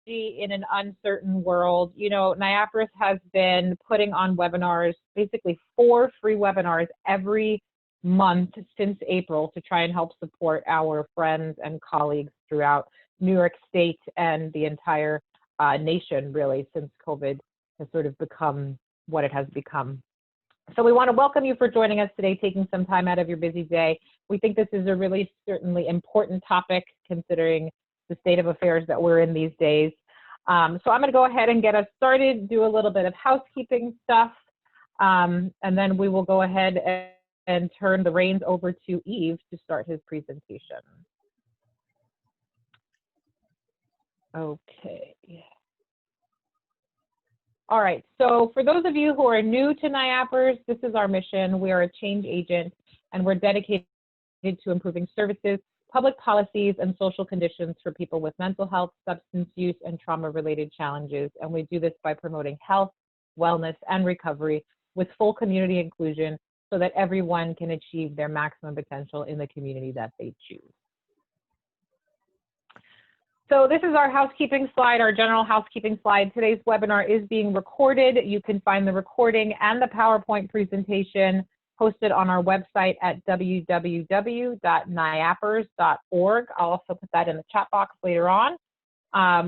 in an uncertain world. You know, NIAPRS has been putting on webinars, basically 4 free webinars every month since April to try and help support our friends and colleagues throughout New York State and the entire nation, really, since COVID has sort of become what it has become. So we want to welcome you for joining us today, taking some time out of your busy day. We think this is a really certainly important topic considering the state of affairs that we're in these days. So I'm going to go ahead and get us started, do a little bit of housekeeping stuff, and then we will go ahead and turn the reins over to Yves to start his presentation. Okay. All right, so for those of you who are new to NIAPRS, this is our mission. We are a change agent, and we're dedicated to improving services, public policies, and social conditions for people with mental health, substance use, and trauma-related challenges. And we do this by promoting health, wellness, and recovery with full community inclusion so that everyone can achieve their maximum potential in the community that they choose. So this is our housekeeping slide, our general housekeeping slide. Today's webinar is being recorded. You can find the recording and the PowerPoint presentation posted on our website at www.niaprs.org. I'll also put that in the chat box later on.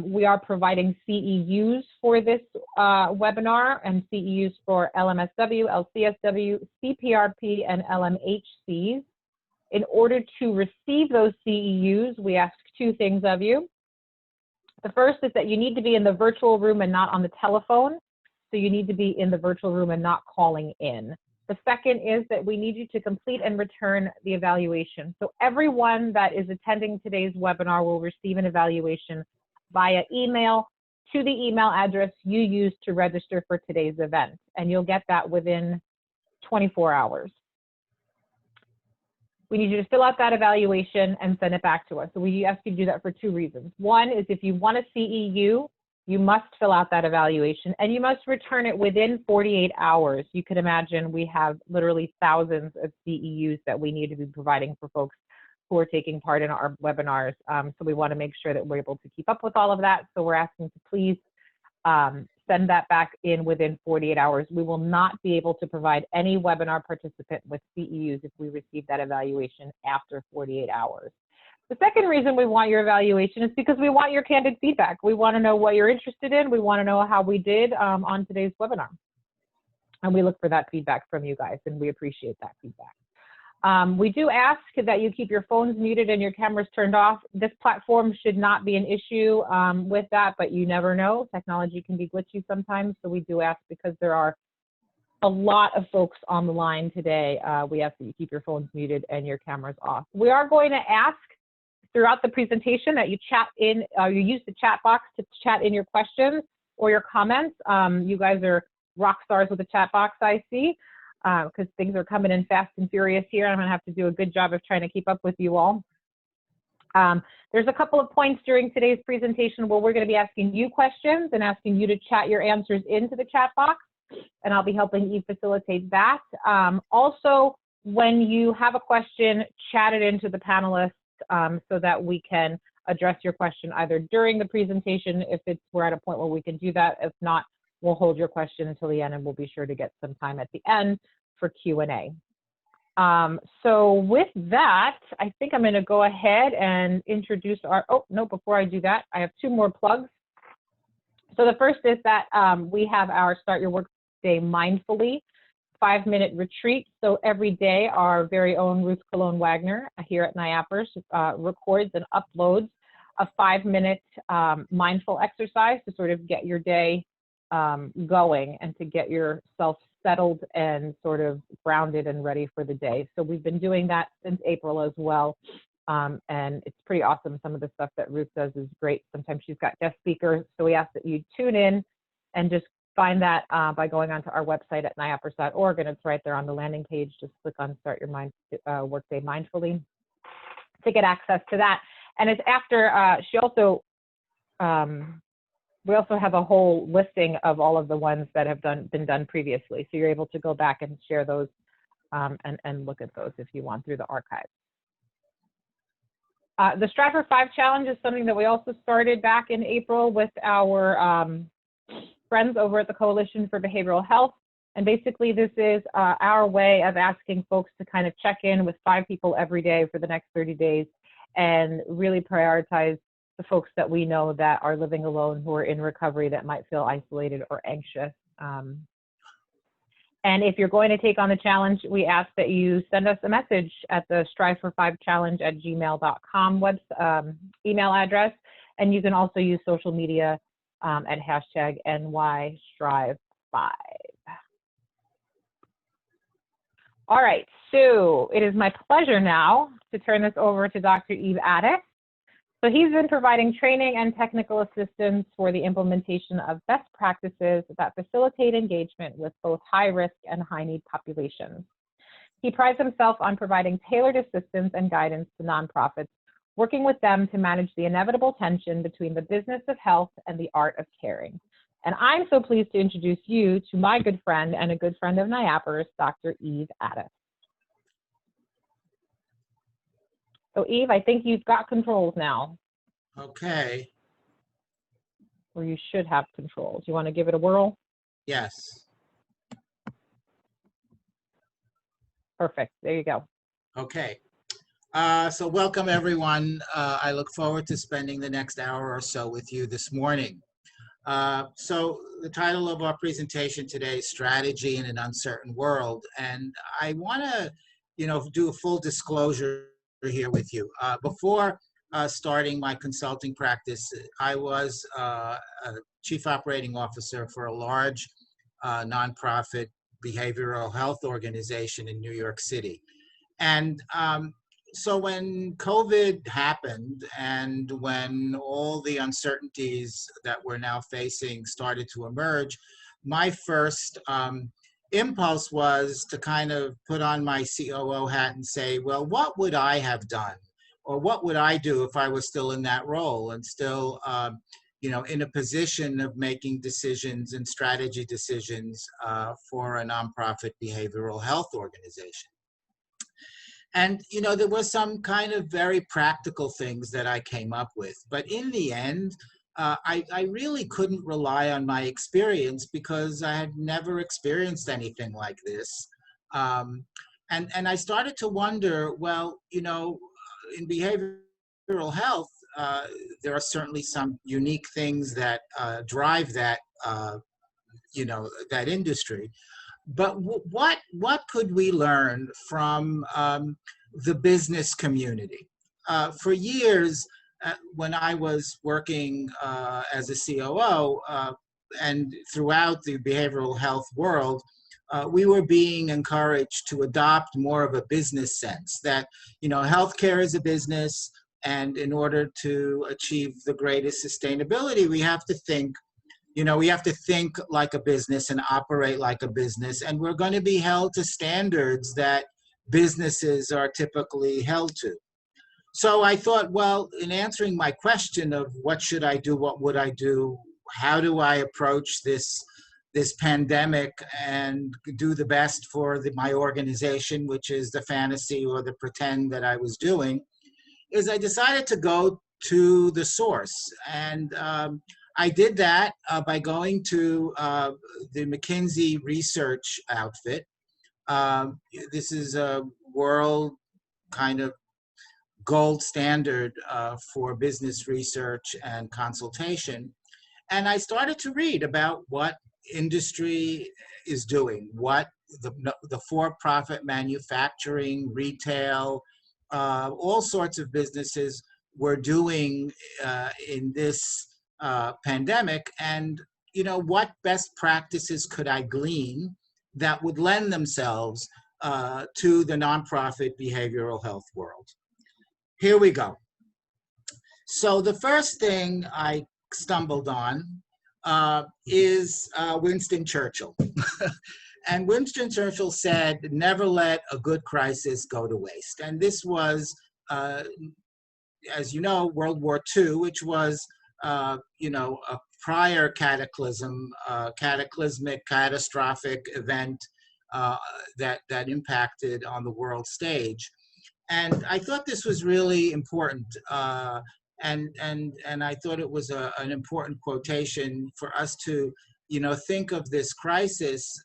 We are providing CEUs for this webinar, and CEUs for LMSW, LCSW, CPRP, and LMHCs. In order to receive those CEUs, we ask 2 things of you. The first is that you need to be in the virtual room and not on the telephone. So you need to be in the virtual room and not calling in. The second is that we need you to complete and return the evaluation. So everyone that is attending today's webinar will receive an evaluation via email to the email address you used to register for today's event. And you'll get that within 24 hours. We need you to fill out that evaluation and send it back to us. So we ask you to do that for 2 reasons. One is if you want a CEU, you must fill out that evaluation and you must return it within 48 hours. You can imagine we have literally thousands of CEUs that we need to be providing for folks who are taking part in our webinars. So we want to make sure that we're able to keep up with all of that. So we're asking to please send that back in within 48 hours. We will not be able to provide any webinar participant with CEUs if we receive that evaluation after 48 hours. The second reason we want your evaluation is because we want your candid feedback. We want to know what you're interested in. We want to know how we did on today's webinar. And we look for that feedback from you guys, and we appreciate that feedback. We do ask that you keep your phones muted and your cameras turned off. This platform should not be an issue with that, but you never know. Technology can be glitchy sometimes, so we do ask because there are a lot of folks on the line today. We ask that you keep your phones muted and your cameras off. We are going to ask throughout the presentation that you chat in, you use the chat box to chat in your questions or your comments. You guys are rock stars with the chat box, I see. Because things are coming in fast and furious here. I'm going to have to do a good job of trying to keep up with you all. There's a couple of points during today's presentation where we're going to be asking you questions and asking you to chat your answers into the chat box, and I'll be helping you facilitate that. Also, when you have a question, chat it into the panelists so that we can address your question either during the presentation if we're at a point where we can do that. If not, we'll hold your question until the end, and we'll be sure to get some time at the end for Q&A. So with that, I think I'm going to go ahead and introduce our, oh, no, before I do that, I have 2 more plugs. So the first is that we have our Start Your Workday Mindfully 5-minute retreat. So every day, our very own Ruth Cologne Wagner here at NIAPRS records and uploads a 5-minute mindful exercise to sort of get your day going and to get yourself settled and sort of grounded and ready for the day. So we've been doing that since April as well. And it's pretty awesome. Some of the stuff that Ruth does is great. Sometimes she's got guest speakers. So we ask that you tune in and just find that by going onto our website at niaprs.org, and it's right there on the landing page. Just click on Start Your Workday Mindfully to get access to that. And it's after, she also, we also have a whole listing of all of the ones that have been done previously. So you're able to go back and share those and look at those if you want through the archive. The Strive for 5 challenge is something that we also started back in April with our friends over at the Coalition for Behavioral Health. And basically, this is our way of asking folks to kind of check in with 5 people every day for the next 30 days and really prioritize the folks that we know that are living alone, who are in recovery, that might feel isolated or anxious. And if you're going to take on the challenge, we ask that you send us a message at the strivefor5challenge@gmail.com email address. And you can also use social media at hashtag NYStrive5. All right, so it is my pleasure now to turn this over to Dr. Yves Ades. So he's been providing training and technical assistance for the implementation of best practices that facilitate engagement with both high-risk and high-need populations. He prides himself on providing tailored assistance and guidance to nonprofits, working with them to manage the inevitable tension between the business of health and the art of caring. And I'm so pleased to introduce you to my good friend and a good friend of NYAPR's, Dr. Yves Ades. So Yves, I think you've got controls now. Okay. Or you should have controls. You want to give it a whirl? Yes. Perfect. There you go. Okay. So welcome, everyone. I look forward to spending the next hour or so with you this morning. So the title of our presentation today is Strategy in an Uncertain World. And I want to, do a full disclosure here with you. Before starting my consulting practice, I was a chief operating officer for a large nonprofit behavioral health organization in New York City. And so when COVID happened and when all the uncertainties that we're now facing started to emerge, my first impulse was to kind of put on my COO hat and say, well, what would I have done? Or what would I do if I was still in that role and still, in a position of making decisions and strategy decisions for a nonprofit behavioral health organization? And, there were some kind of very practical things that I came up with. But in the end, I really couldn't rely on my experience because I had never experienced anything like this. And I started to wonder, well, in behavioral health, there are certainly some unique things that drive that, that industry. But what could we learn from the business community? For years, when I was working as a COO and throughout the behavioral health world, we were being encouraged to adopt more of a business sense that, healthcare is a business, and in order to achieve the greatest sustainability, we have to think like a business and operate like a business, and we're going to be held to standards that businesses are typically held to. So I thought, well, in answering my question of what should I do, what would I do, how do I approach this pandemic and do the best for my organization, which is the fantasy or the pretend that I was doing, is I decided to go to the source. And I did that by going to the McKinsey research outfit. This is a world kind of gold standard for business research and consultation. And I started to read about what industry is doing, what the for-profit manufacturing, retail, all sorts of businesses were doing in this pandemic, and what best practices could I glean that would lend themselves to the nonprofit behavioral health world. Here we go. So the first thing I stumbled on is Winston Churchill. And Winston Churchill said, never let a good crisis go to waste. And this was, as you know, World War II, which was, a prior cataclysmic, catastrophic event that impacted on the world stage. And I thought this was really important. And I thought it was an important quotation for us to, think of this crisis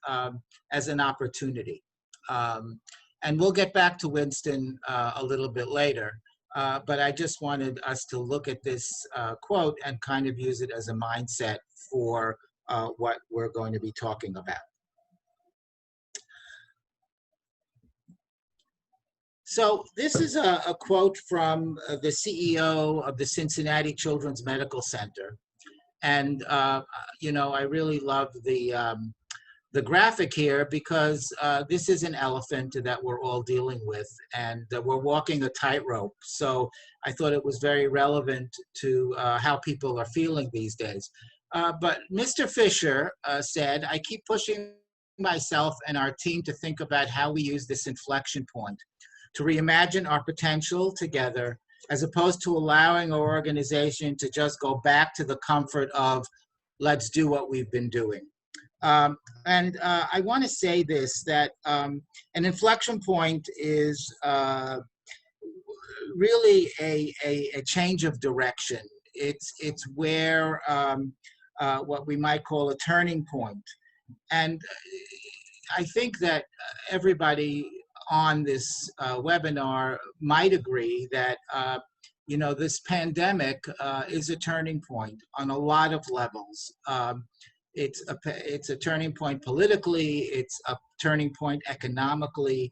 as an opportunity. Um, and we'll get back to Winston a little bit later. But I just wanted us to look at this quote and kind of use it as a mindset for what we're going to be talking about. So this is a quote from the CEO of the Cincinnati Children's Medical Center. And, I really love the graphic here because this is an elephant that we're all dealing with, and we're walking a tightrope. So I thought it was very relevant to how people are feeling these days. But Mr. Fisher said, "I keep pushing myself and our team to think about how we use this inflection point to reimagine our potential together, as opposed to allowing our organization to just go back to the comfort of, let's do what we've been doing." And I want to say this, that an inflection point is really a change of direction. It's where what we might call a turning point. And I think that everybody on this webinar might agree that this pandemic is a turning point on a lot of levels. It's a turning point politically. It's a turning point economically.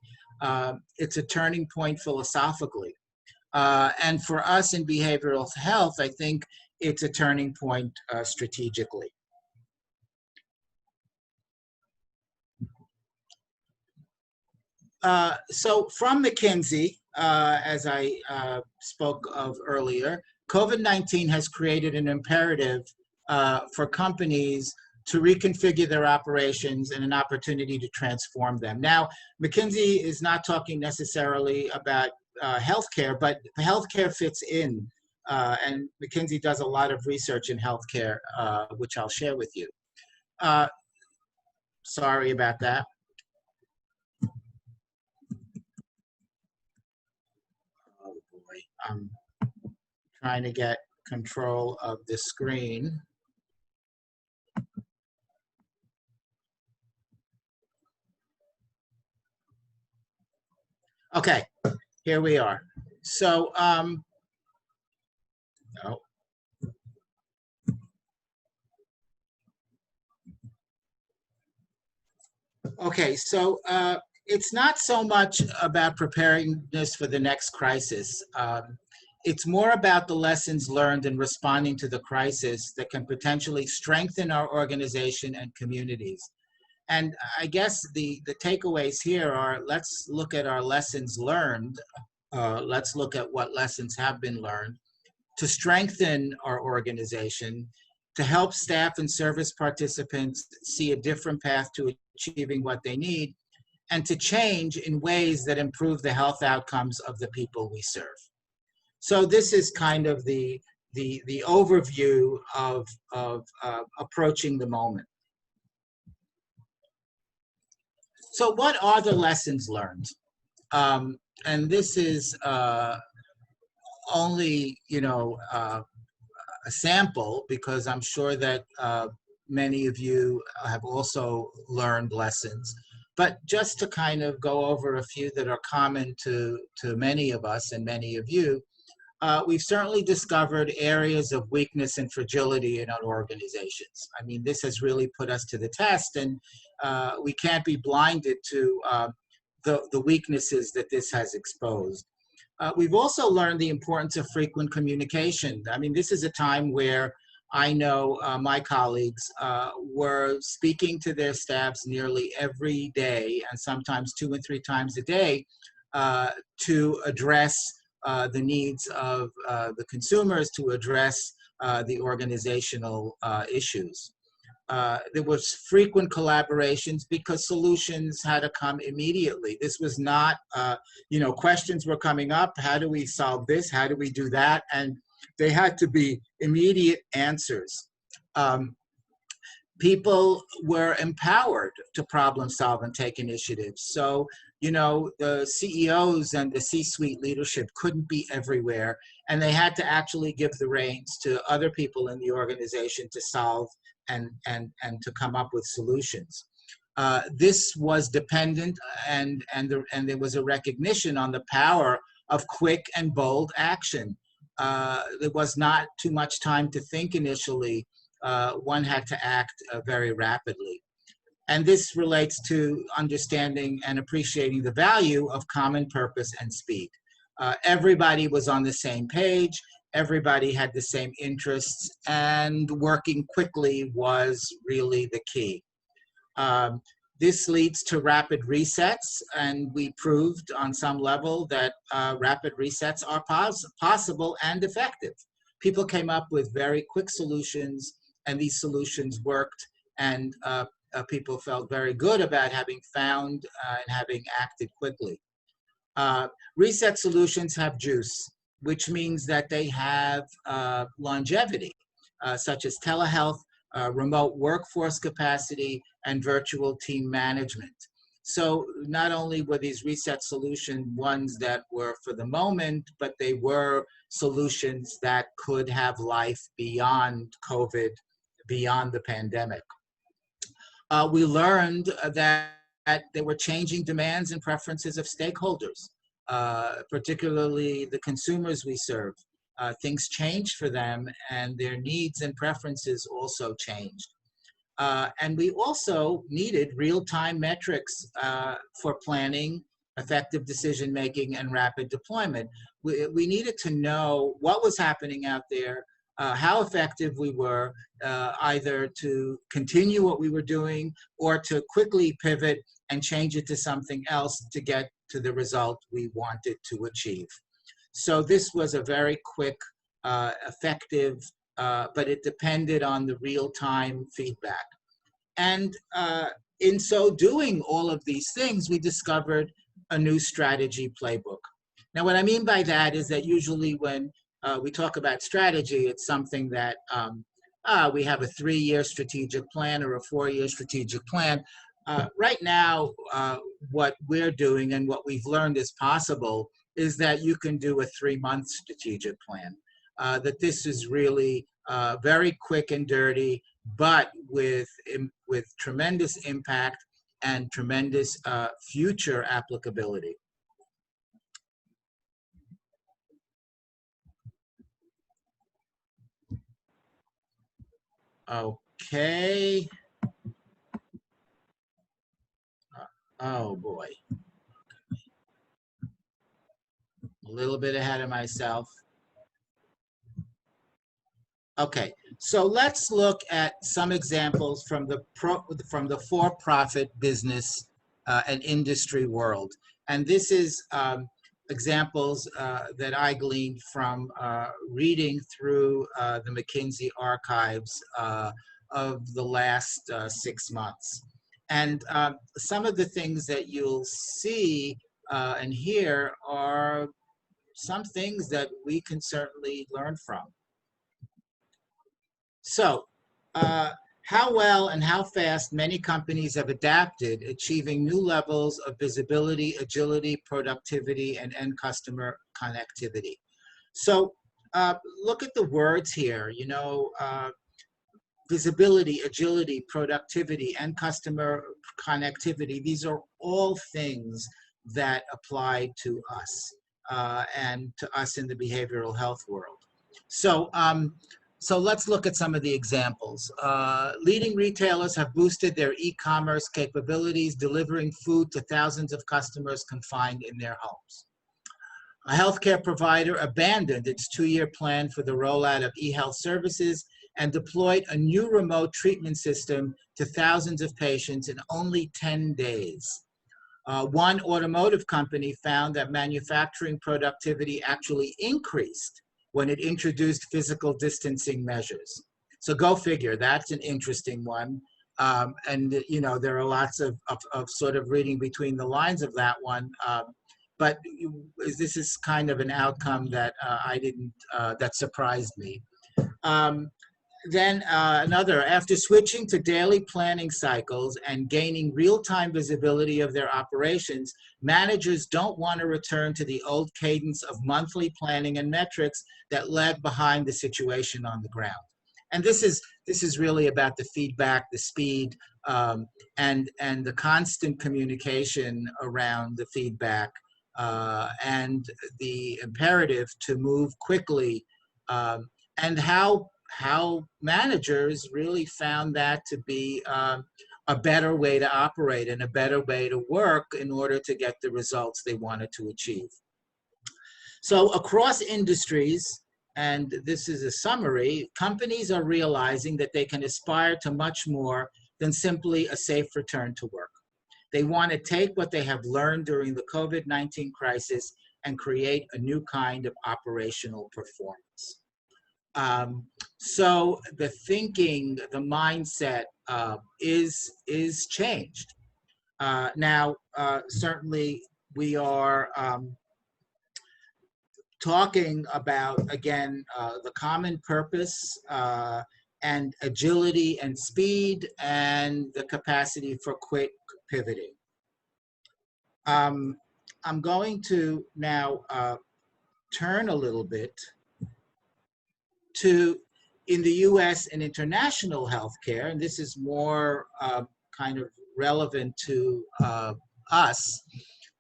It's a turning point philosophically. And for us in behavioral health, I think it's a turning point strategically. So from McKinsey, as I spoke of earlier, COVID-19 has created an imperative for companies to reconfigure their operations and an opportunity to transform them. Now, McKinsey is not talking necessarily about healthcare, but healthcare fits in, and McKinsey does a lot of research in healthcare, which I'll share with you. Sorry about that. Oh boy, I'm trying to get control of the screen. Okay, here we are. So, no. Okay, so it's not so much about preparedness for the next crisis. It's more about the lessons learned in responding to the crisis that can potentially strengthen our organization and communities. And I guess the takeaways here are, let's look at our lessons learned. Let's look at what lessons have been learned to strengthen our organization, to help staff and service participants see a different path to achieving what they need, and to change in ways that improve the health outcomes of the people we serve. So this is kind of the overview of approaching the moment. So what are the lessons learned? And this is only, a sample, because I'm sure that many of you have also learned lessons. But just to kind of go over a few that are common to many of us and many of you, we've certainly discovered areas of weakness and fragility in our organizations. I mean, this has really put us to the test, and we can't be blinded to the weaknesses that this has exposed. We've also learned the importance of frequent communication. I mean, this is a time where I know my colleagues were speaking to their staffs nearly every day, and sometimes 2 and 3 times a day, to address the needs of the consumers, to address the organizational issues. There was frequent collaborations because solutions had to come immediately. This was not, questions were coming up. How do we solve this? How do we do that? And they had to be immediate answers. people were empowered to problem solve and take initiatives. So, you know, the CEOs and the C-suite leadership couldn't be everywhere, and they had to actually give the reins to other people in the organization to solve and to come up with solutions. This was dependent, and there was a recognition on the power of quick and bold action. There was not too much time to think initially. One had to act very rapidly. And this relates to understanding and appreciating the value of common purpose and speed. Everybody was on the same page, everybody had the same interests, and working quickly was really the key. Um, this leads to rapid resets, and we proved on some level that rapid resets are possible and effective. People came up with very quick solutions, and these solutions worked, and people felt very good about having found and having acted quickly. Reset solutions have juice, which means that they have longevity, such as telehealth, remote workforce capacity, and virtual team management. So not only were these reset solutions ones that were for the moment, but they were solutions that could have life beyond COVID, beyond the pandemic. We learned that there were changing demands and preferences of stakeholders, particularly the consumers we serve. Things changed for them, and their needs and preferences also changed. And we also needed real-time metrics for planning, effective decision-making, and rapid deployment. We needed to know what was happening out there, how effective we were, either to continue what we were doing or to quickly pivot and change it to something else to get to the result we wanted to achieve. So this was a very quick, effective, but it depended on the real-time feedback. And in so doing all of these things, we discovered a new strategy playbook. Now, what I mean by that is that usually when we talk about strategy, it's something that we have a 3-year strategic plan or a 4-year strategic plan. Right now, what we're doing and what we've learned is possible is that you can do a 3-month strategic plan. That this is really very quick and dirty, but with tremendous impact and tremendous future applicability. Okay. Oh boy. A little bit ahead of myself. Okay, so let's look at some examples from the for-profit business and industry world. And this is examples that I gleaned from reading through the McKinsey archives of the last 6 months. And some of the things that you'll see and hear are some things that we can certainly learn from. So, how well and how fast many companies have adapted, achieving new levels of visibility, agility, productivity, and end customer connectivity. So, look at the words here, you know, visibility, agility, productivity, and customer connectivity. These are all things that apply to us and to us in the behavioral health world. So, so let's look at some of the examples. Leading retailers have boosted their e-commerce capabilities, delivering food to thousands of customers confined in their homes. A healthcare provider abandoned its 2-year plan for the rollout of e-health services and deployed a new remote treatment system to thousands of patients in only 10 days. One automotive company found that manufacturing productivity actually increased when it introduced physical distancing measures. So go figure, that's an interesting one. And you know, there are lots of sort of reading between the lines of that one. But this is kind of an outcome that I didn't, that surprised me. Then another, after switching to daily planning cycles and gaining real-time visibility of their operations, managers don't want to return to the old cadence of monthly planning and metrics that led behind the situation on the ground. And this is really about the feedback, the speed, and the constant communication around the feedback, and the imperative to move quickly, and how managers really found that to be a better way to operate and a better way to work in order to get the results they wanted to achieve. So across industries, and this is a summary, companies are realizing that they can aspire to much more than simply a safe return to work. They want to take what they have learned during the COVID-19 crisis and create a new kind of operational performance. So the thinking, the mindset is changed. Now, certainly we are talking about, again, the common purpose and agility and speed and the capacity for quick pivoting. I'm going to now turn a little bit to, in the US and international healthcare, and this is more kind of relevant to us,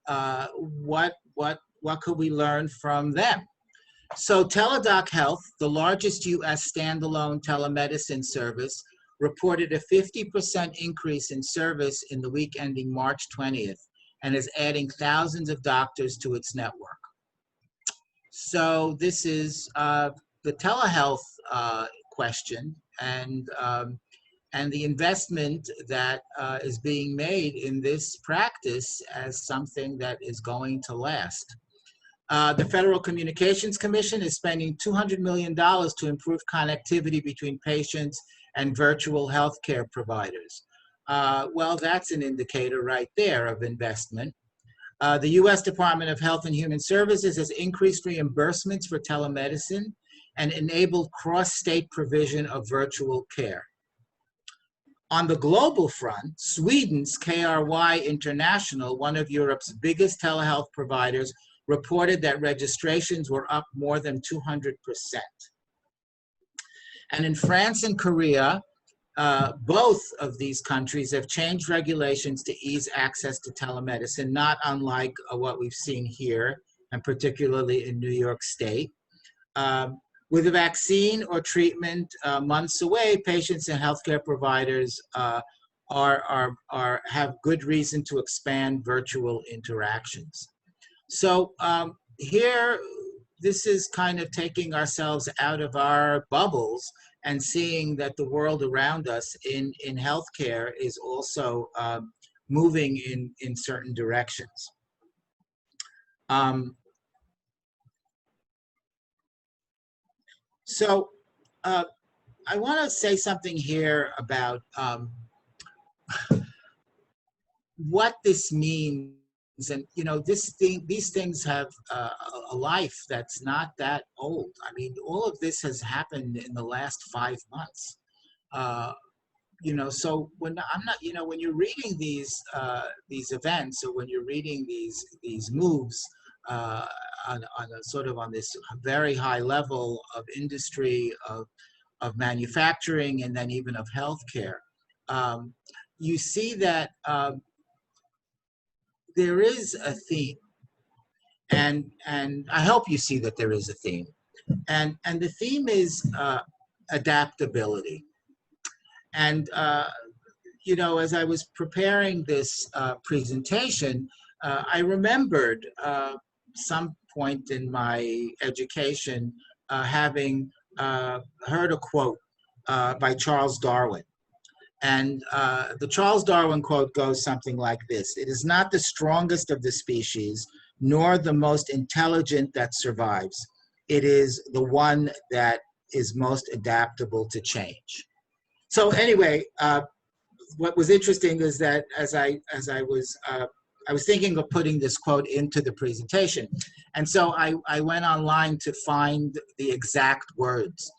what could we learn from them? So Teladoc Health, the largest US standalone telemedicine service, reported a 50% increase in service in the week ending March 20th and is adding thousands of doctors to its network. So this is the telehealth question, and the investment that is being made in this practice as something that is going to last. The Federal Communications Commission is spending $200 million to improve connectivity between patients and virtual healthcare providers. Well, that's an indicator right there of investment. The U.S. Department of Health and Human Services has increased reimbursements for telemedicine and enabled cross-state provision of virtual care. On the global front, Sweden's KRY International, one of Europe's biggest telehealth providers, reported that registrations were up more than 200%. And in France and Korea, both of these countries have changed regulations to ease access to telemedicine, not unlike what we've seen here, and particularly in New York State. With a vaccine or treatment months away, patients and healthcare providers have good reason to expand virtual interactions. So here, this is kind of taking ourselves out of our bubbles and seeing that the world around us in healthcare is also moving in certain directions. So I want to say something here about what this means. And, you know, these things have a life that's not that old. I mean, all of this has happened in the last 5 months. You know, so when you're reading these events, or when you're reading these moves on this very high level of industry, of manufacturing, and then even of healthcare, you see that there is a theme, and I hope you see that there is a theme, and the theme is adaptability. And you know, as I was preparing this presentation, I remembered some point in my education having heard a quote by Charles Darwin. And the Charles Darwin quote goes something like this: "It is not the strongest of the species, nor the most intelligent that survives. It is the one that is most adaptable to change." So anyway, what was interesting is that as I was thinking of putting this quote into the presentation, and so I went online to find the exact words.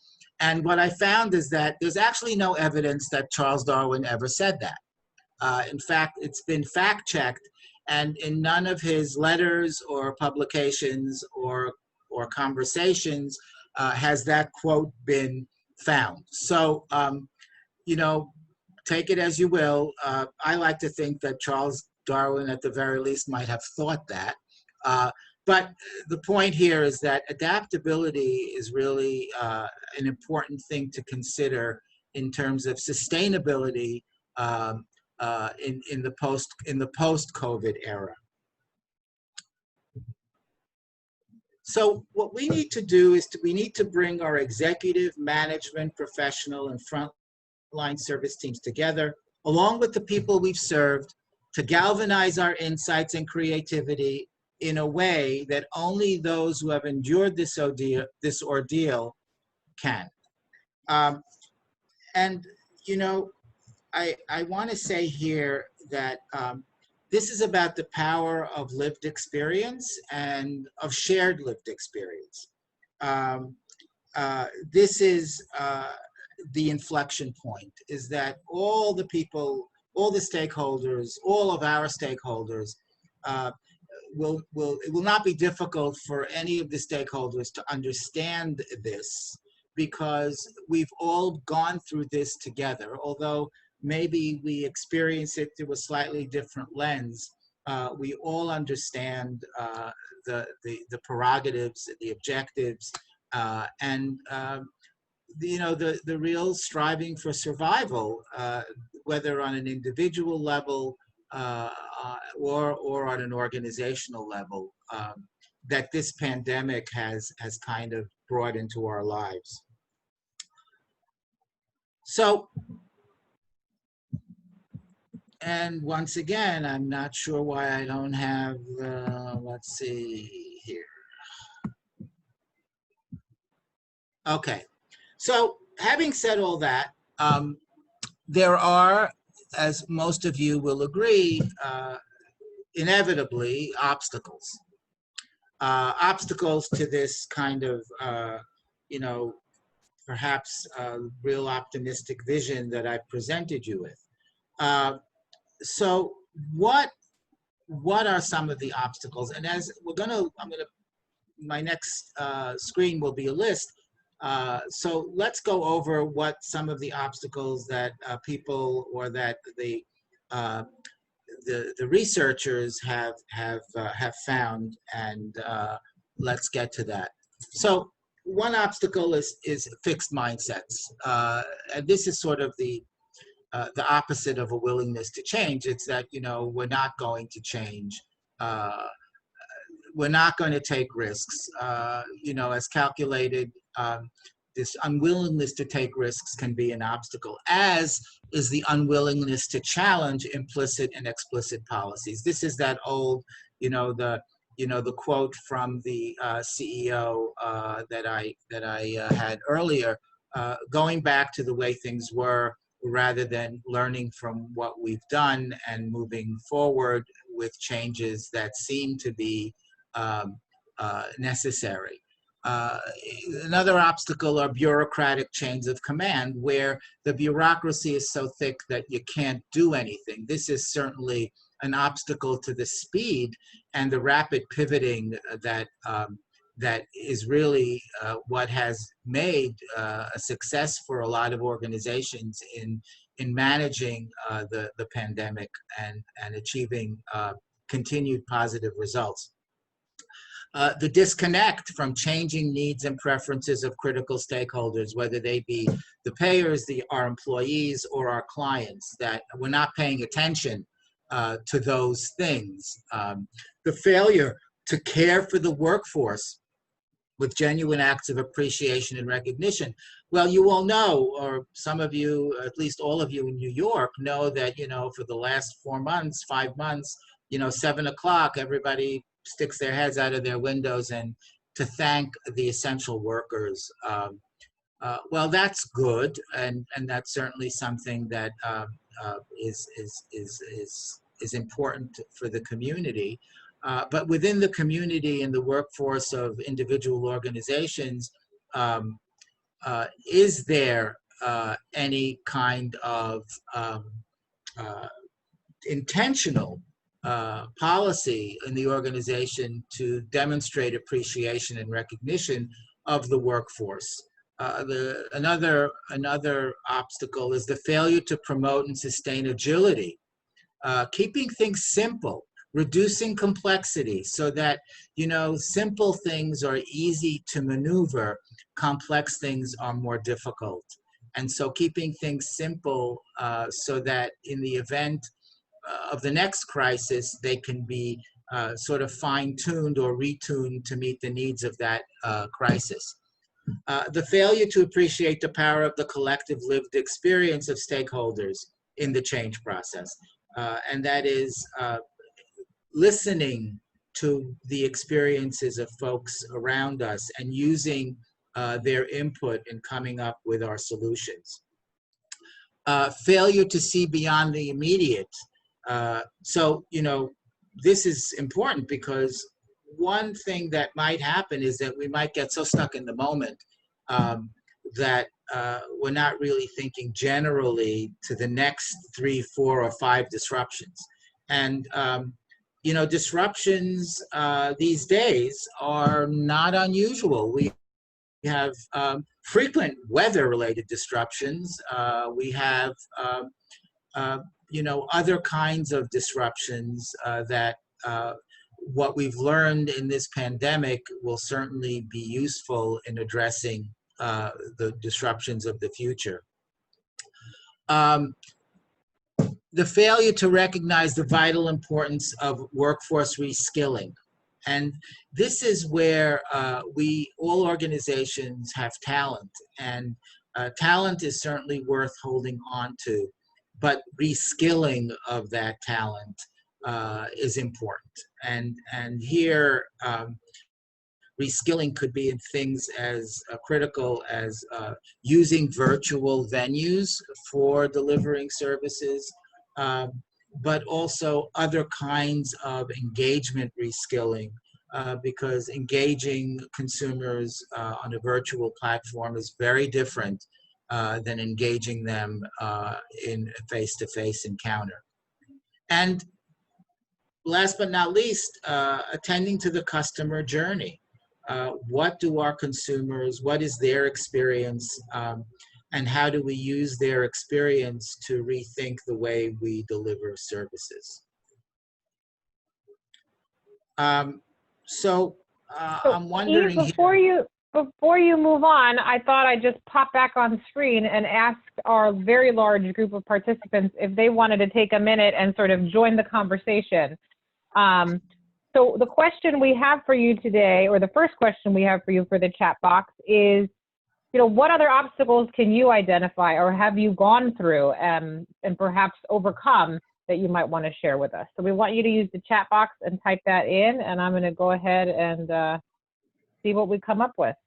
And what I found is that there's actually no evidence that Charles Darwin ever said that. In fact, it's been fact-checked, and in none of his letters or publications or conversations has that quote been found. So, you know, take it as you will. I like to think that Charles Darwin, at the very least, might have thought that. But the point here is that adaptability is really an important thing to consider in terms of sustainability in the post-COVID era. So what we need to do is we need to bring our executive, management, professional, and frontline service teams together, along with the people we've served, to galvanize our insights and creativity in a way that only those who have endured this ordeal can. And, you know, I want to say here that this is about the power of lived experience and of shared lived experience. This is the inflection point, is that all the people, all the stakeholders, all of our stakeholders, it will not be difficult for any of the stakeholders to understand this, because we've all gone through this together. Although maybe we experience it through a slightly different lens, we all understand the prerogatives, the objectives, and you know, the real striving for survival, whether on an individual level or on an organizational level, that this pandemic has kind of brought into our lives. So, and once again, I'm not sure why I don't have, let's see here. Okay, so having said all that, there are, as most of you will agree, inevitably obstacles. Obstacles to this kind of, you know, perhaps real optimistic vision that I presented you with. So what are some of the obstacles? And as my next screen will be a list. So let's go over what some of the obstacles that people, or that the researchers have found, and let's get to that. So one obstacle is fixed mindsets, and this is sort of the opposite of a willingness to change. It's that, you know, we're not going to change. We're not going to take risks. You know, as calculated, this unwillingness to take risks can be an obstacle, as is the unwillingness to challenge implicit and explicit policies. This is that old, you know, the quote from the CEO that I had earlier, going back to the way things were, rather than learning from what we've done and moving forward with changes that seem to be necessary. Another obstacle are bureaucratic chains of command, where the bureaucracy is so thick that you can't do anything. This is certainly an obstacle to the speed and the rapid pivoting that that is really what has made a success for a lot of organizations in managing the pandemic and achieving continued positive results. The disconnect from changing needs and preferences of critical stakeholders, whether they be the payers, our employees, or our clients, that we're not paying attention to those things. The failure to care for the workforce with genuine acts of appreciation and recognition. Well, you all know, or some of you, at least all of you in New York, know that, you know, for the last 4 months, 5 months, you know, 7 o'clock, everybody sticks their heads out of their windows and to thank the essential workers. Well, that's good, and that's certainly something that is important for the community. But within the community and the workforce of individual organizations, is there any kind of intentional policy in the organization to demonstrate appreciation and recognition of the workforce? Another obstacle is the failure to promote and sustain agility, keeping things simple, reducing complexity so that, simple things are easy to maneuver, complex things are more difficult. And so keeping things simple so that in the event of the next crisis, they can be sort of fine-tuned or retuned to meet the needs of that crisis. The failure to appreciate the power of the collective lived experience of stakeholders in the change process. And that is listening to the experiences of folks around us and using their input in coming up with our solutions. Failure to see beyond the immediate. So, this is important because one thing that might happen is that we might get so stuck in the moment that we're not really thinking generally to the next 3, 4, or 5 disruptions. And, disruptions these days are not unusual. We have frequent weather-related disruptions. We have, other kinds of disruptions that what we've learned in this pandemic will certainly be useful in addressing the disruptions of the future. The failure to recognize the vital importance of workforce reskilling. And this is where all organizations have talent, and talent is certainly worth holding on to, but reskilling of that talent is important. And here, reskilling could be in things as critical as using virtual venues for delivering services, but also other kinds of engagement reskilling, because engaging consumers on a virtual platform is very different than engaging them in a face-to-face encounter. And last but not least, attending to the customer journey. What do our consumers, what is their experience, and how do we use their experience to rethink the way we deliver services? So I'm wondering, Yves, before you move on, I thought I'd just pop back on screen and ask our very large group of participants if they wanted to take a minute and sort of join the conversation. So the question we have for you today, or the first question we have for you for the chat box is, what other obstacles can you identify or have you gone through and perhaps overcome that you might want to share with us? So we want you to use the chat box and type that in, and I'm going to go ahead and see what we come up with.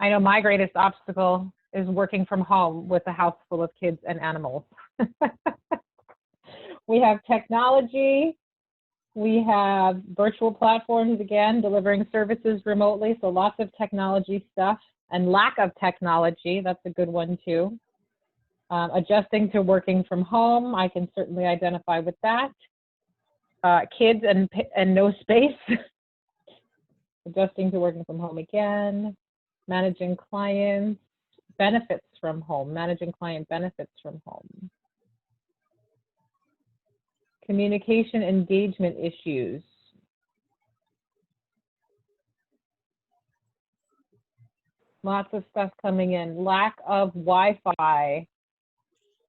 I know my greatest obstacle is working from home with a house full of kids and animals. We have technology, we have virtual platforms, again, delivering services remotely, so lots of technology stuff, and lack of technology, that's a good one too. Adjusting to working from home, I can certainly identify with that. Kids and no space. Adjusting to working from home again. Managing clients, benefits from home, managing client benefits from home. Communication engagement issues. Lots of stuff coming in. Lack of Wi-Fi.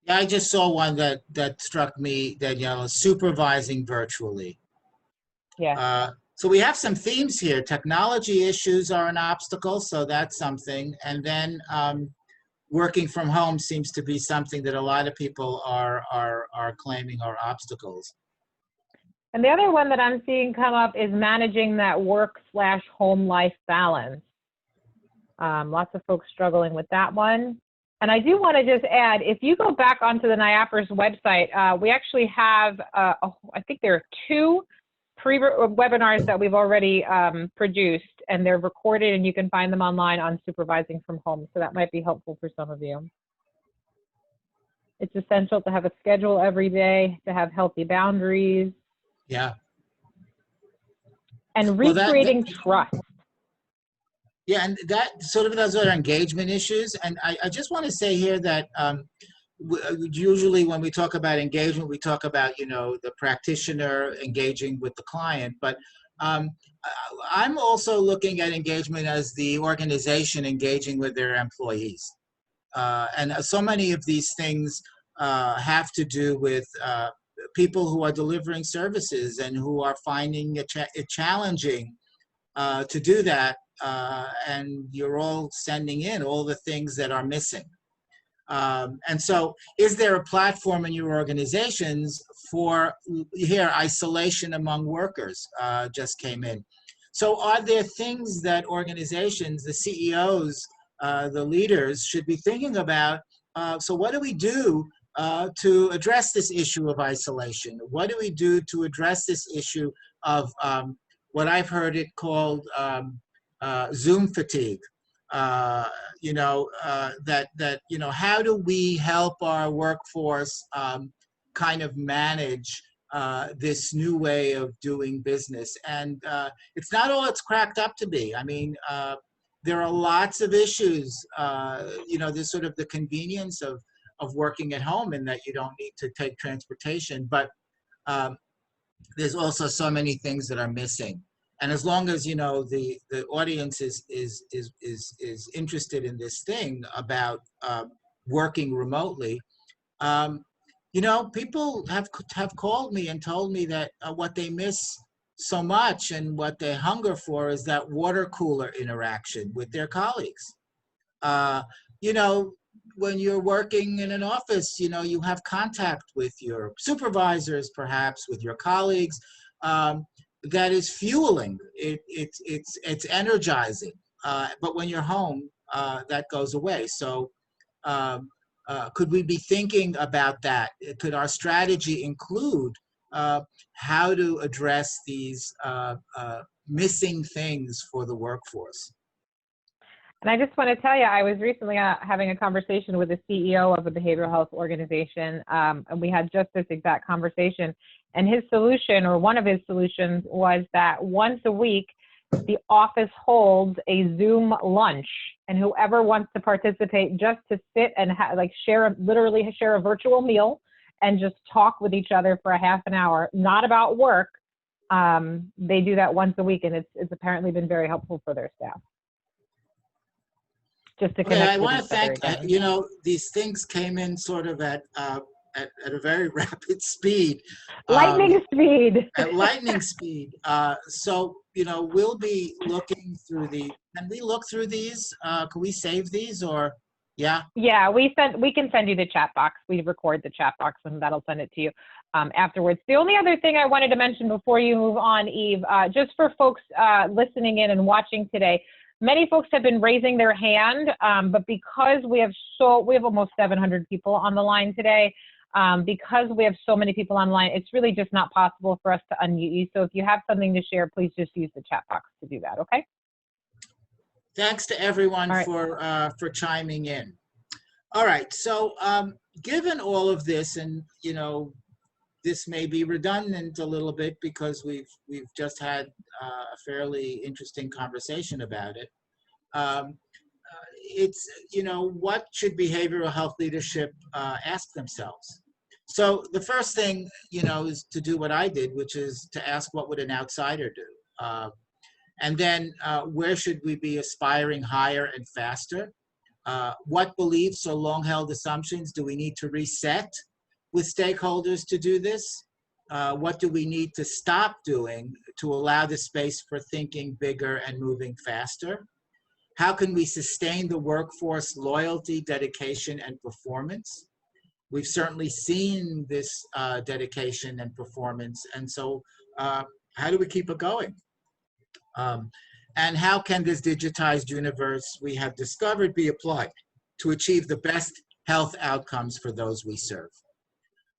Yeah, I just saw one that struck me, that, supervising virtually. Yeah. So we have some themes here. Technology issues are an obstacle, so that's something. And then working from home seems to be something that a lot of people are claiming are obstacles. And the other one that I'm seeing come up is managing that work/home life balance. Lots of folks struggling with that one. And I do want to just add, if you go back onto the NIAPRS website, we actually have, I think there are 2 pre-webinars that we've already produced, and they're recorded, and you can find them online on Supervising from Home. So that might be helpful for some of you. It's essential to have a schedule every day, to have healthy boundaries. Yeah. And recreating trust. Yeah, and that sort of, those are engagement issues. And I just want to say here that usually when we talk about engagement, we talk about, you know, the practitioner engaging with the client. But I'm also looking at engagement as the organization engaging with their employees. And so many of these things have to do with people who are delivering services and who are finding it challenging to do that. And you're all sending in all the things that are missing. And so is there a platform in your organizations for, here, isolation among workers just came in. So are there things that organizations, the CEOs, the leaders should be thinking about? So what do we do to address this issue of isolation? What do we do to address this issue of what I've heard it called Zoom fatigue? You know, you know, how do we help our workforce kind of manage this new way of doing business? And it's not all it's cracked up to be. I mean, there are lots of issues. You know, there's sort of the convenience of working at home in that you don't need to take transportation, but there's also so many things that are missing. And as long as, you know, the audience is interested in this thing about working remotely, you know, people have called me and told me that what they miss so much and what they hunger for is that water cooler interaction with their colleagues. You know, when you're working in an office, you know, you have contact with your supervisors, perhaps with your colleagues. That is fueling. It's energizing. But when you're home, that goes away. So could we be thinking about that? Could our strategy include how to address these missing things for the workforce? And I just want to tell you, I was recently having a conversation with the CEO of a behavioral health organization, and we had just this exact conversation. And his solution, or one of his solutions, was that once a week, the office holds a Zoom lunch, and whoever wants to participate, just to sit and literally share a virtual meal and just talk with each other for a half an hour, not about work. They do that once a week, and it's apparently been very helpful for their staff. Just to connect. I want to thank, you know, these things came in sort of at a very rapid speed. Lightning speed. At lightning speed. So, you know, we'll be looking through can we look through these? Can we save these or, yeah? Yeah, we can send you the chat box. We record the chat box and that'll send it to you afterwards. The only other thing I wanted to mention before you move on, Yves, just for folks listening in and watching today, many folks have been raising their hand, but because we have almost 700 people on the line today, because we have so many people online, it's really just not possible for us to unmute you. So if you have something to share, please just use the chat box to do that, okay? Thanks to everyone right. for chiming in. All right, so given all of this, and you know, this may be redundant a little bit because we've just had a fairly interesting conversation about it. It's, you know, what should behavioral health leadership ask themselves? So the first thing, you know, is to do what I did, which is to ask, what would an outsider do? And then where should we be aspiring higher and faster? What beliefs or long-held assumptions do we need to reset with stakeholders to do this? What do we need to stop doing to allow the space for thinking bigger and moving faster? How can we sustain the workforce loyalty, dedication, and performance? We've certainly seen this dedication and performance, and so how do we keep it going? And how can this digitized universe we have discovered be applied to achieve the best health outcomes for those we serve.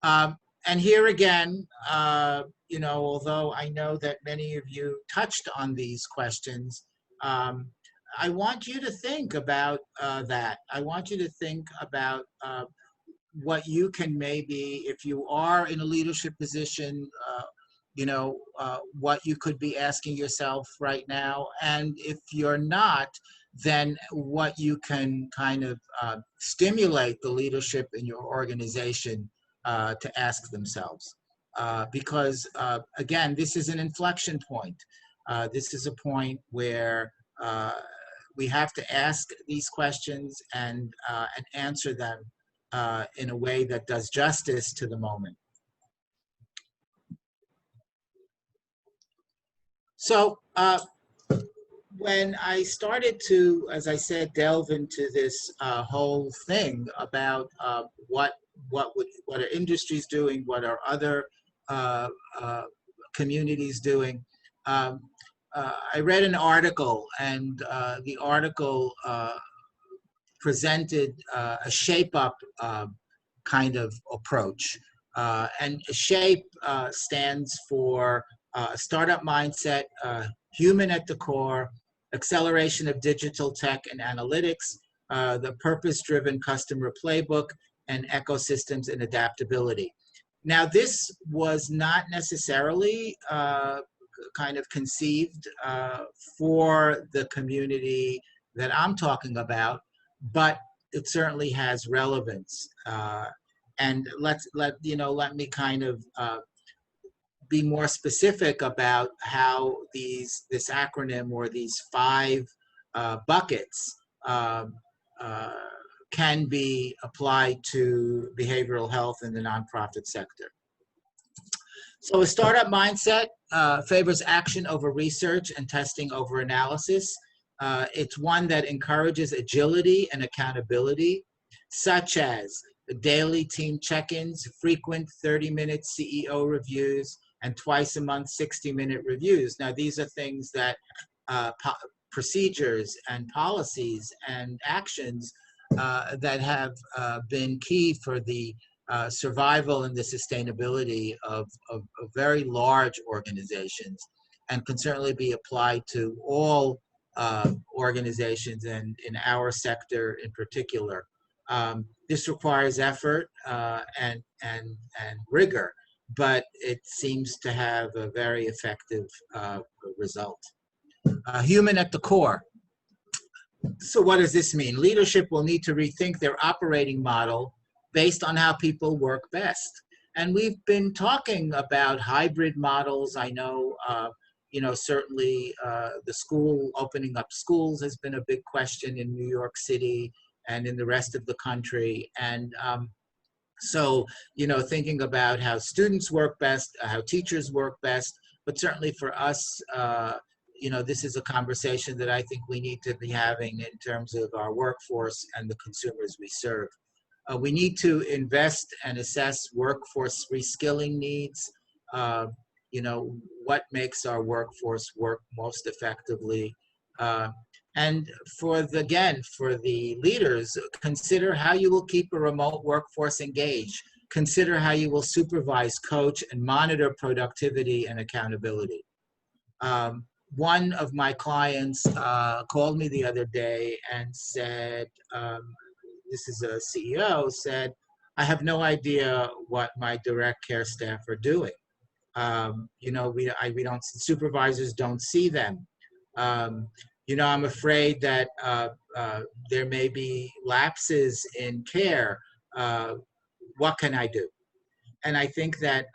And here again, although I know that many of you touched on these questions, I want you to think about that. I want you to think about what you can maybe, if you are in a leadership position, what you could be asking yourself right now. And if you're not, then what you can kind of stimulate the leadership in your organization to ask themselves. Because again, this is an inflection point. This is a point where we have to ask these questions and answer them in a way that does justice to the moment. So when I started to, as I said, delve into this whole thing about what are industries doing, what are other communities doing, I read an article, and the article presented a shape-up kind of approach. And SHAPE stands for startup mindset, human at the core, acceleration of digital tech and analytics, the purpose-driven customer playbook, and ecosystems and adaptability. Now, this was not necessarily kind of conceived for the community that I'm talking about, but it certainly has relevance. And let me kind of be more specific about how this acronym, or these 5 buckets can be applied to behavioral health in the nonprofit sector. So a startup mindset favors action over research and testing over analysis. It's one that encourages agility and accountability, such as daily team check-ins, frequent 30-minute CEO reviews, and twice a month 60-minute reviews. Now, these are things that procedures and policies and actions that have been key for the survival and the sustainability of very large organizations, and can certainly be applied to all organizations, and in our sector in particular. This requires effort and rigor, but it seems to have a very effective result. Human at the core. So what does this mean? Leadership will need to rethink their operating model based on how people work best. And we've been talking about hybrid models. I know, certainly the school, opening up schools has been a big question in New York City and in the rest of the country. And so, thinking about how students work best, how teachers work best, but certainly for us, this is a conversation that I think we need to be having in terms of our workforce and the consumers we serve. We need to invest and assess workforce reskilling needs. What makes our workforce work most effectively. And for the leaders, consider how you will keep a remote workforce engaged. Consider how you will supervise, coach, and monitor productivity and accountability. One of my clients called me the other day and said, this is a CEO, said, I have no idea what my direct care staff are doing. We don't, supervisors don't see them. I'm afraid that there may be lapses in care. What can I do? And I think that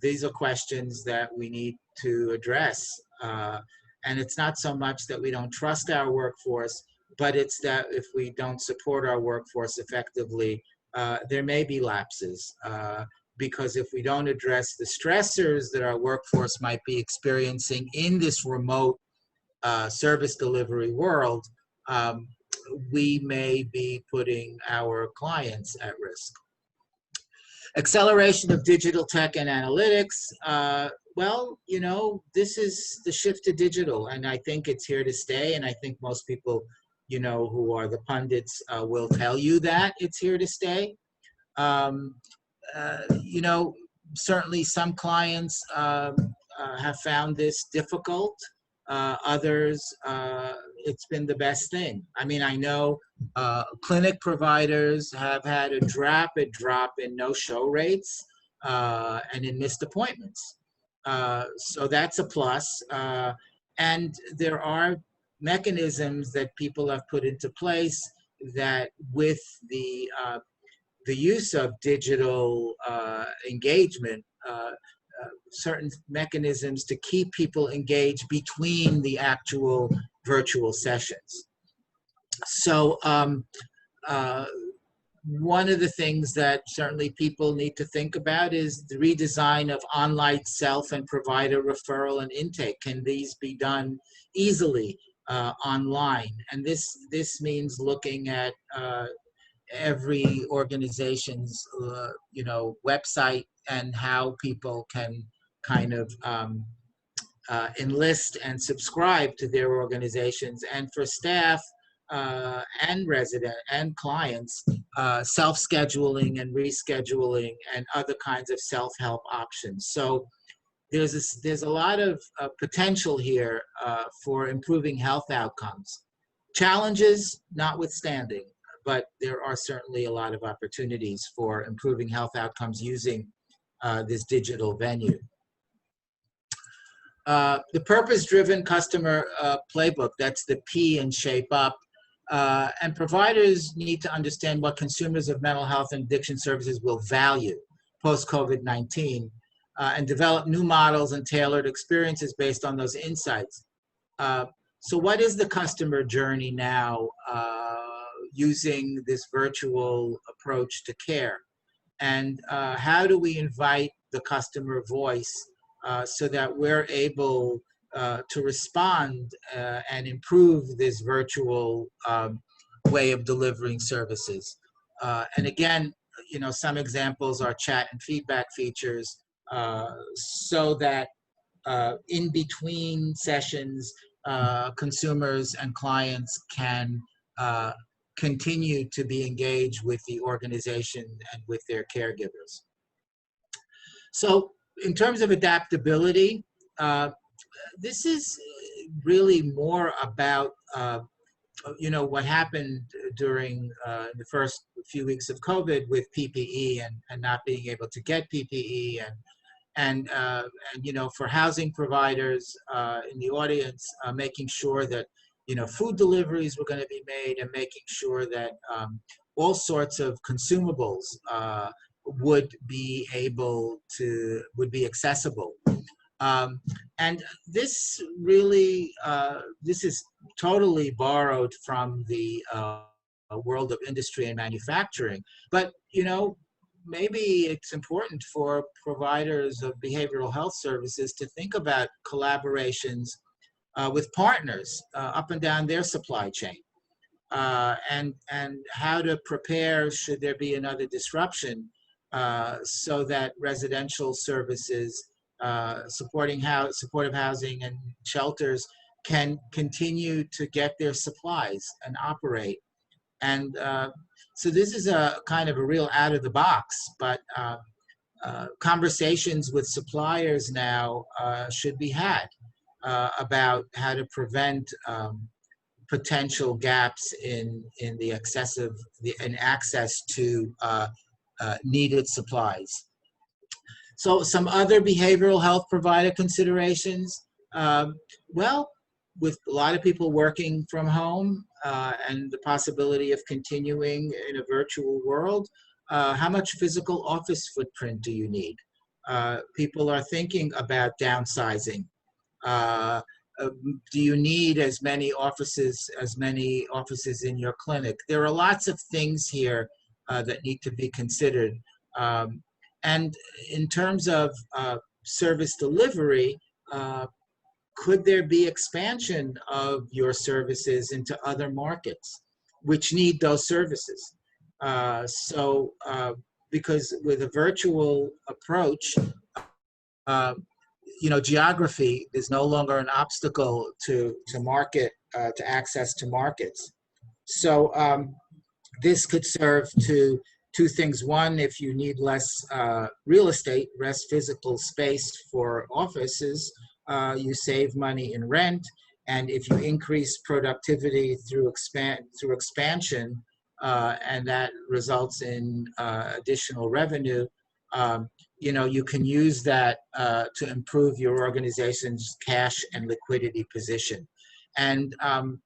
these are questions that we need to address. And it's not so much that we don't trust our workforce, but it's that if we don't support our workforce effectively, there may be lapses. Because if we don't address the stressors that our workforce might be experiencing in this remote service delivery world, we may be putting our clients at risk. Acceleration of digital tech and analytics. This is the shift to digital, and I think it's here to stay, and I think most people who are the pundits, will tell you that it's here to stay. Um, you know, Certainly some clients have found this difficult. Others, it's been the best thing. I mean, I know clinic providers have had a rapid drop in no-show rates and in missed appointments. So that's a plus. And there are mechanisms that people have put into place that with the use of digital engagement, certain mechanisms to keep people engaged between the actual virtual sessions. So uh, one of the things that certainly people need to think about is the redesign of online self and provider referral and intake. Can these be done easily online? And this means looking at every organization's website and how people can kind of enlist and subscribe to their organizations, and for staff and resident and clients, self-scheduling and rescheduling and other kinds of self-help options. So there's a lot of potential here for improving health outcomes. Challenges notwithstanding, but there are certainly a lot of opportunities for improving health outcomes using this digital venue. The purpose-driven customer playbook, that's the P in Shape Up, and providers need to understand what consumers of mental health and addiction services will value post-COVID-19 and develop new models and tailored experiences based on those insights. So what is the customer journey now using this virtual approach to care? And how do we invite the customer voice so that we're able to respond and improve this virtual way of delivering services? And again, some examples are chat and feedback features so that in between sessions, consumers and clients can continue to be engaged with the organization and with their caregivers. So in terms of adaptability, this is really more about what happened during the first few weeks of COVID with PPE and not being able to get PPE, and for housing providers in the audience, making sure that food deliveries were going to be made, and making sure that all sorts of consumables would be accessible. And this really, this is totally borrowed from the world of industry and manufacturing. But, maybe it's important for providers of behavioral health services to think about collaborations with partners up and down their supply chain, and how to prepare should there be another disruption, so that residential services, supportive housing and shelters can continue to get their supplies and operate. And so this is a kind of a real out of the box, but conversations with suppliers now should be had about how to prevent potential gaps in the access to needed supplies. So some other behavioral health provider considerations. Well, with a lot of people working from home and the possibility of continuing in a virtual world, how much physical office footprint do you need? People are thinking about downsizing. Do you need as many offices in your clinic? There are lots of things here that need to be considered. And in terms of service delivery, could there be expansion of your services into other markets which need those services? Because with a virtual approach, geography is no longer an obstacle to market, to access to markets. So this could serve to two things. One, if you need less real estate, less physical space for offices, you save money in rent. And if you increase productivity through expansion, and that results in additional revenue, you can use that to improve your organization's cash and liquidity position. And I'm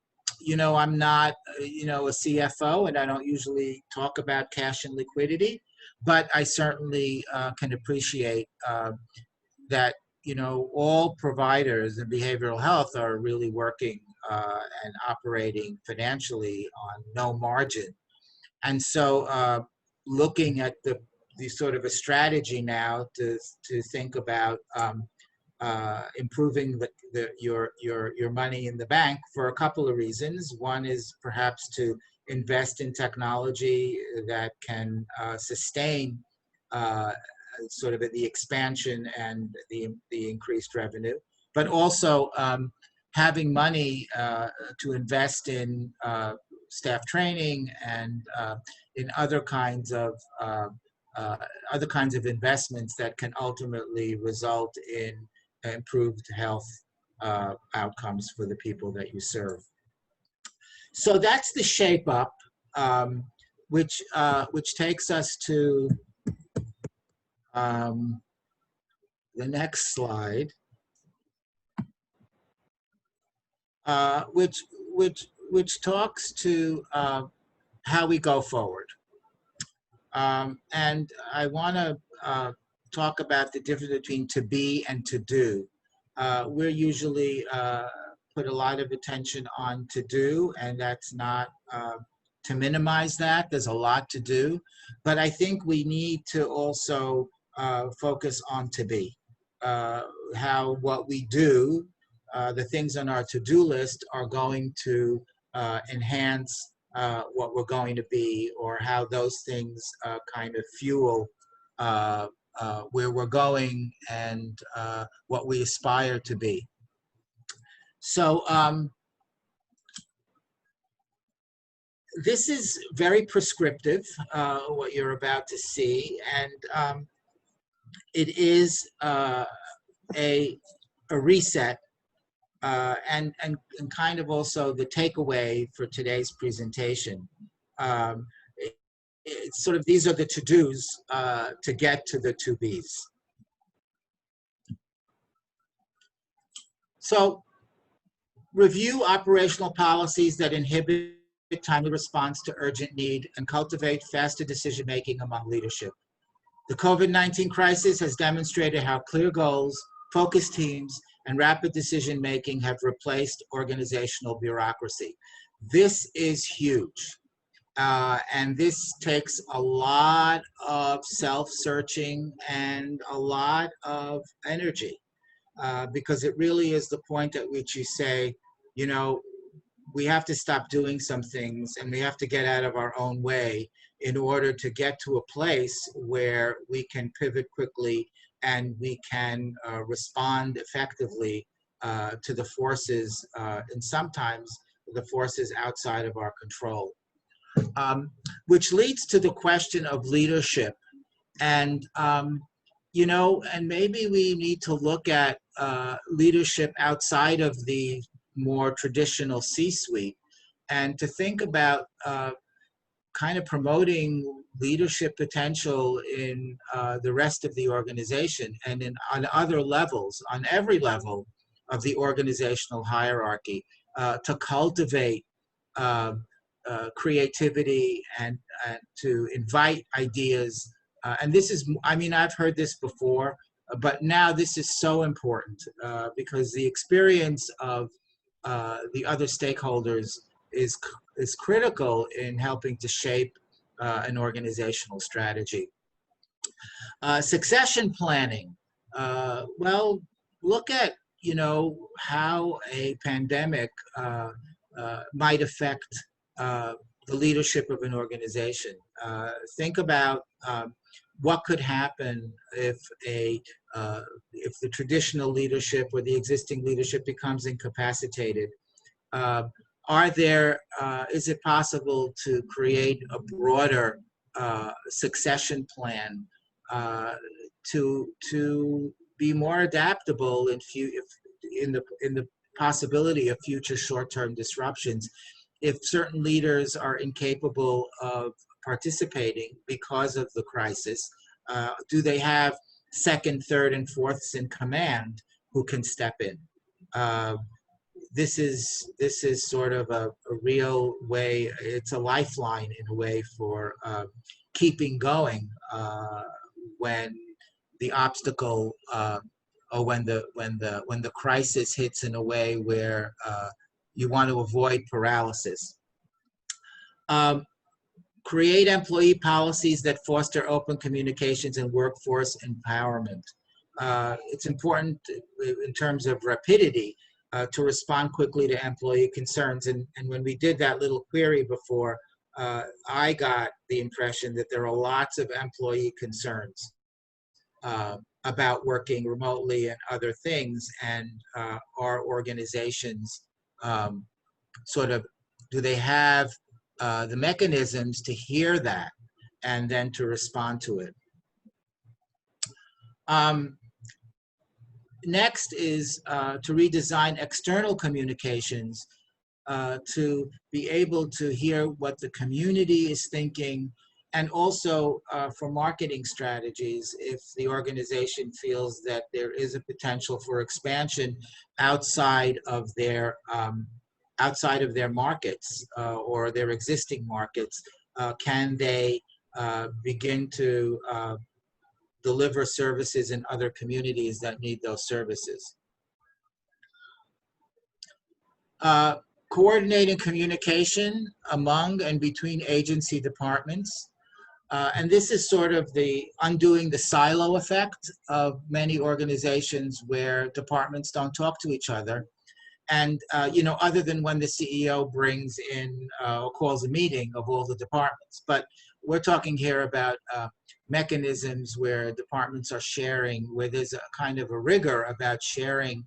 not, a CFO, and I don't usually talk about cash and liquidity, but I certainly can appreciate that, all providers in behavioral health are really working and operating financially on no margin. And so looking at the sort of a strategy now to think about improving your money in the bank for a couple of reasons. One is perhaps to invest in technology that can sustain sort of the expansion and the increased revenue, but also having money to invest in staff training and in other kinds of investments that can ultimately result in improved health outcomes for the people that you serve. So that's the shape up, which takes us to the next slide, which talks to how we go forward. And I want to talk about the difference between to be and to do. We're usually put a lot of attention on to do, and that's not to minimize that. There's a lot to do, but I think we need to also focus on to be. How what we do, the things on our to-do list are going to enhance what we're going to be, or how those things kind of fuel where we're going and what we aspire to be. So this is very prescriptive, what you're about to see, and it is a reset and kind of also the takeaway for today's presentation. It's sort of, these are the to-dos to get to the to-bes. So review operational policies that inhibit timely response to urgent need and cultivate faster decision-making among leadership. The COVID-19 crisis has demonstrated how clear goals, focused teams, and rapid decision-making have replaced organizational bureaucracy. This is huge. And this takes a lot of self-searching and a lot of energy, because it really is the point at which you say, we have to stop doing some things and we have to get out of our own way in order to get to a place where we can pivot quickly and we can respond effectively to the forces, and sometimes the forces outside of our control. Which leads to the question of leadership. And, and maybe we need to look at leadership outside of the more traditional C-suite, and to think about kind of promoting leadership potential in the rest of the organization and on other levels, on every level of the organizational hierarchy, to cultivate creativity and to invite ideas. And this is, I've heard this before, but now this is so important because the experience of the other stakeholders is critical in helping to shape an organizational strategy. Succession planning. Well, look at, how a pandemic might affect the leadership of an organization. Think about what could happen if the traditional leadership or the existing leadership becomes incapacitated. is it possible to create a broader succession plan to be more adaptable in the possibility of future short-term disruptions? If certain leaders are incapable of participating because of the crisis, do they have second, third, and fourths in command who can step in? This is sort of a real way. It's a lifeline in a way for keeping going when the obstacle or when the crisis hits in a way where you want to avoid paralysis. Create employee policies that foster open communications and workforce empowerment. It's important in terms of rapidity to respond quickly to employee concerns. And when we did that little query before, I got the impression that there are lots of employee concerns about working remotely and other things, and our organizations do they have the mechanisms to hear that and then to respond to it? Next is to redesign external communications to be able to hear what the community is thinking, and also for marketing strategies if the organization feels that there is a potential for expansion outside of their markets or their existing markets. Can they begin to deliver services in other communities that need those services? Coordinating communication among and between agency departments. And this is sort of the undoing the silo effect of many organizations where departments don't talk to each other. And, other than when the CEO brings in or calls a meeting of all the departments. But we're talking here about mechanisms where departments are sharing, where there's a kind of a rigor about sharing,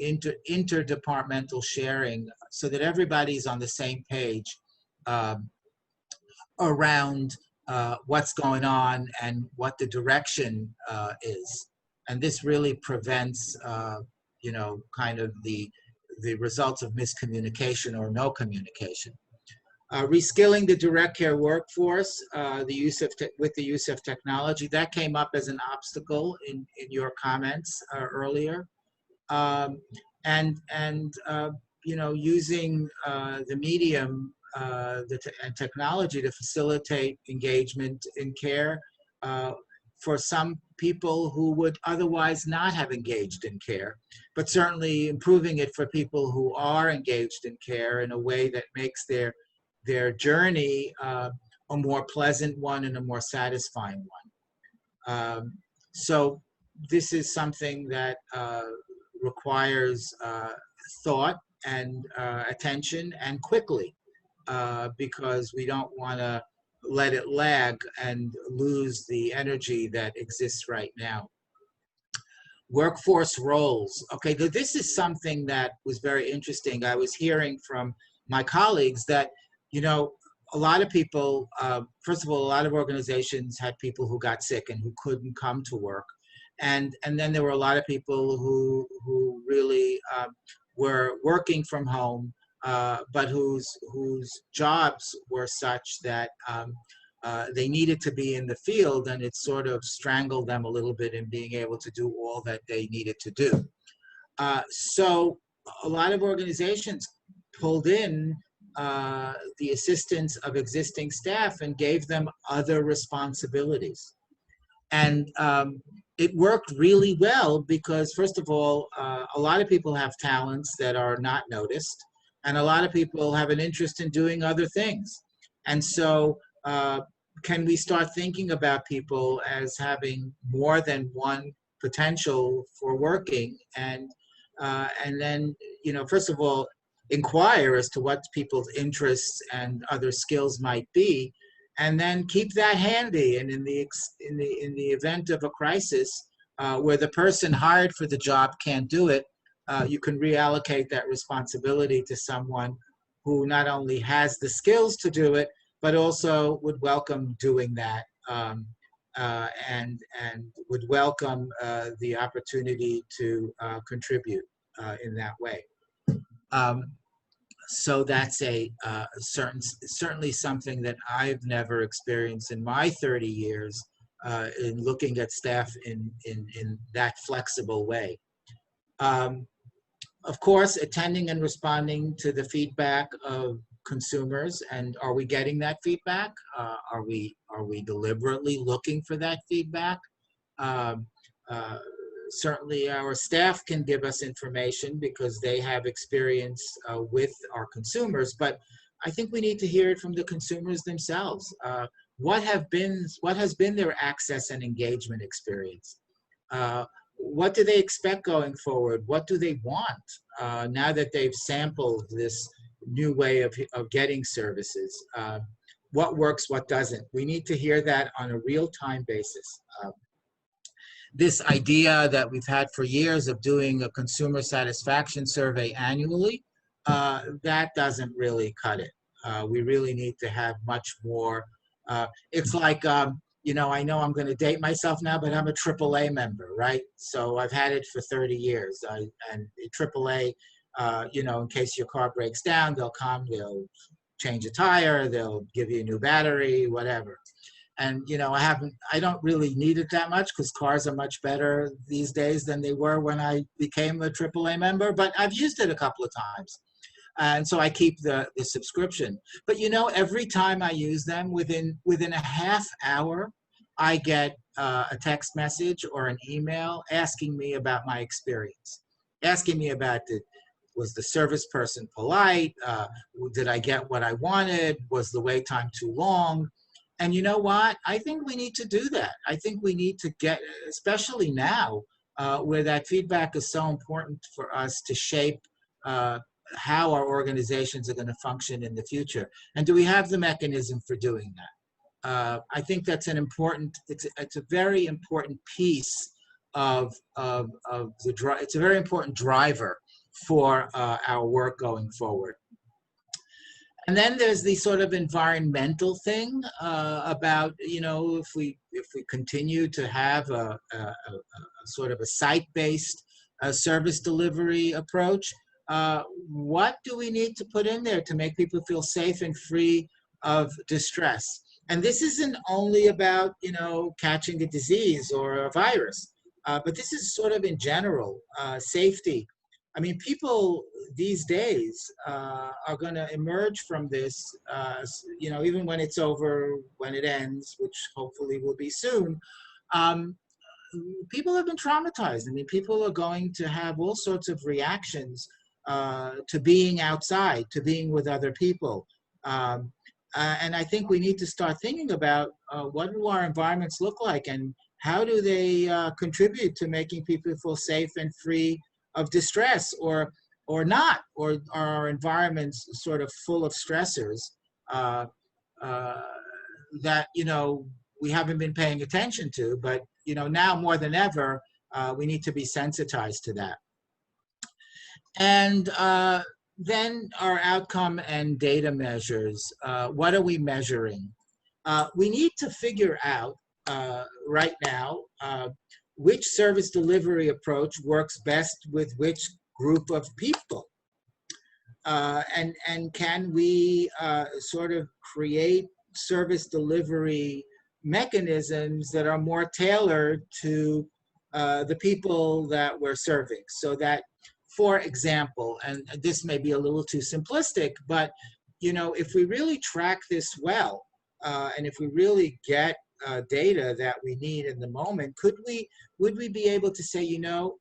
interdepartmental sharing, so that everybody's on the same page around what's going on and what the direction is. And this really prevents kind of the results of miscommunication or no communication. Reskilling the direct care workforce, with the use of technology, that came up as an obstacle in your comments earlier. Using the medium and technology to facilitate engagement in care for some people who would otherwise not have engaged in care, but certainly improving it for people who are engaged in care in a way that makes their journey a more pleasant one and a more satisfying one. So this is something that requires thought and attention, and quickly, because we don't want to let it lag and lose the energy that exists right now. Workforce roles. Okay, this is something that was very interesting. I was hearing from my colleagues that, a lot of people, first of all, a lot of organizations had people who got sick and who couldn't come to work. And then there were a lot of people who really were working from home, but whose jobs were such that they needed to be in the field, and it sort of strangled them a little bit in being able to do all that they needed to do. So a lot of organizations pulled in the assistance of existing staff and gave them other responsibilities. And it worked really well because, first of all, a lot of people have talents that are not noticed, and a lot of people have an interest in doing other things. And so can we start thinking about people as having more than one potential for working, and then, first of all, inquire as to what people's interests and other skills might be, and then keep that handy. And in the event of a crisis where the person hired for the job can't do it, you can reallocate that responsibility to someone who not only has the skills to do it, but also would welcome doing that, and would welcome the opportunity to contribute in that way. So that's a certainly something that I've never experienced in my 30 years in looking at staff in that flexible way. Of course, attending and responding to the feedback of consumers, and are we getting that feedback? Are we deliberately looking for that feedback? Um, uh, Certainly, our staff can give us information because they have experience with our consumers, but I think we need to hear it from the consumers themselves. What has been their access and engagement experience? Uh, what do they expect going forward? What do they want now that they've sampled this new way of getting services? What works, what doesn't? We need to hear that on a real-time basis. This idea that we've had for years of doing a consumer satisfaction survey annually, that doesn't really cut it. We really need to have much more. It's like, you know, I know I'm going to date myself now, but I'm a AAA member, right? So I've had it for 30 years. And AAA, you know, in case your car breaks down, they'll come, they'll change a tire, they'll give you a new battery, whatever. And, you know, I don't really need it that much because cars are much better these days than they were when I became a AAA member, but I've used it a couple of times. And so I keep the subscription. But, you know, every time I use them, within a half hour, I get a text message or an email asking me about my experience, asking me about was the service person polite? Did I get what I wanted? Was the wait time too long? And you know what? I think we need to do that. I think we need to get, especially now, where that feedback is so important for us to shape how our organizations are going to function in the future. And do we have the mechanism for doing that? I think that's an important, it's a very important piece of the, it's a very important driver for our work going forward. And then there's the sort of environmental thing about, you know, if we continue to have a sort of a site-based service delivery approach, what do we need to put in there to make people feel safe and free of distress? And this isn't only about, you know, catching a disease or a virus, but this is sort of in general, safety. I mean, people these days are going to emerge from this, you know, even when it's over, when it ends, which hopefully will be soon. People have been traumatized. I mean, people are going to have all sorts of reactions to being outside, to being with other people. And I think we need to start thinking about what do our environments look like and how do they contribute to making people feel safe and free of distress, or not, or are our environments sort of full of stressors that, you know, we haven't been paying attention to, but, you know, now more than ever, we need to be sensitized to that. And then our outcome and data measures. What are we measuring? We need to figure out right now which service delivery approach works best with which group of people. And can we sort of create service delivery mechanisms that are more tailored to the people that we're serving, so that, for example, and this may be a little too simplistic, but, you know, if we really track this well, and if we really get data that we need in the moment, would we be able to say, you know,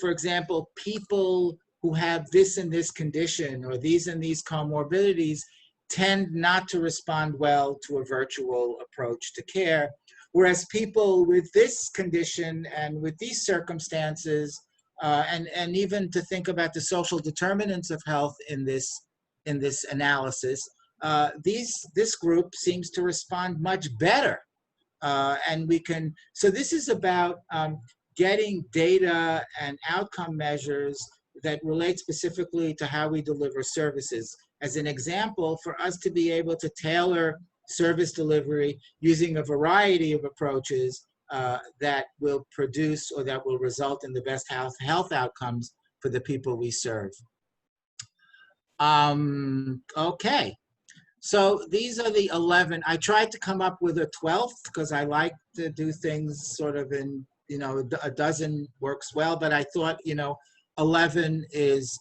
for example, people who have this and this condition or these and these comorbidities tend not to respond well to a virtual approach to care, whereas people with this condition and with these circumstances, and even to think about the social determinants of health in this analysis, this group seems to respond much better. And we can, so this is about getting data and outcome measures that relate specifically to how we deliver services. As an example, for us to be able to tailor service delivery using a variety of approaches that will produce or that will result in the best health outcomes for the people we serve. Okay, so these are the 11. I tried to come up with a 12th because I like to do things sort of in, a dozen works well, but I thought, 11 is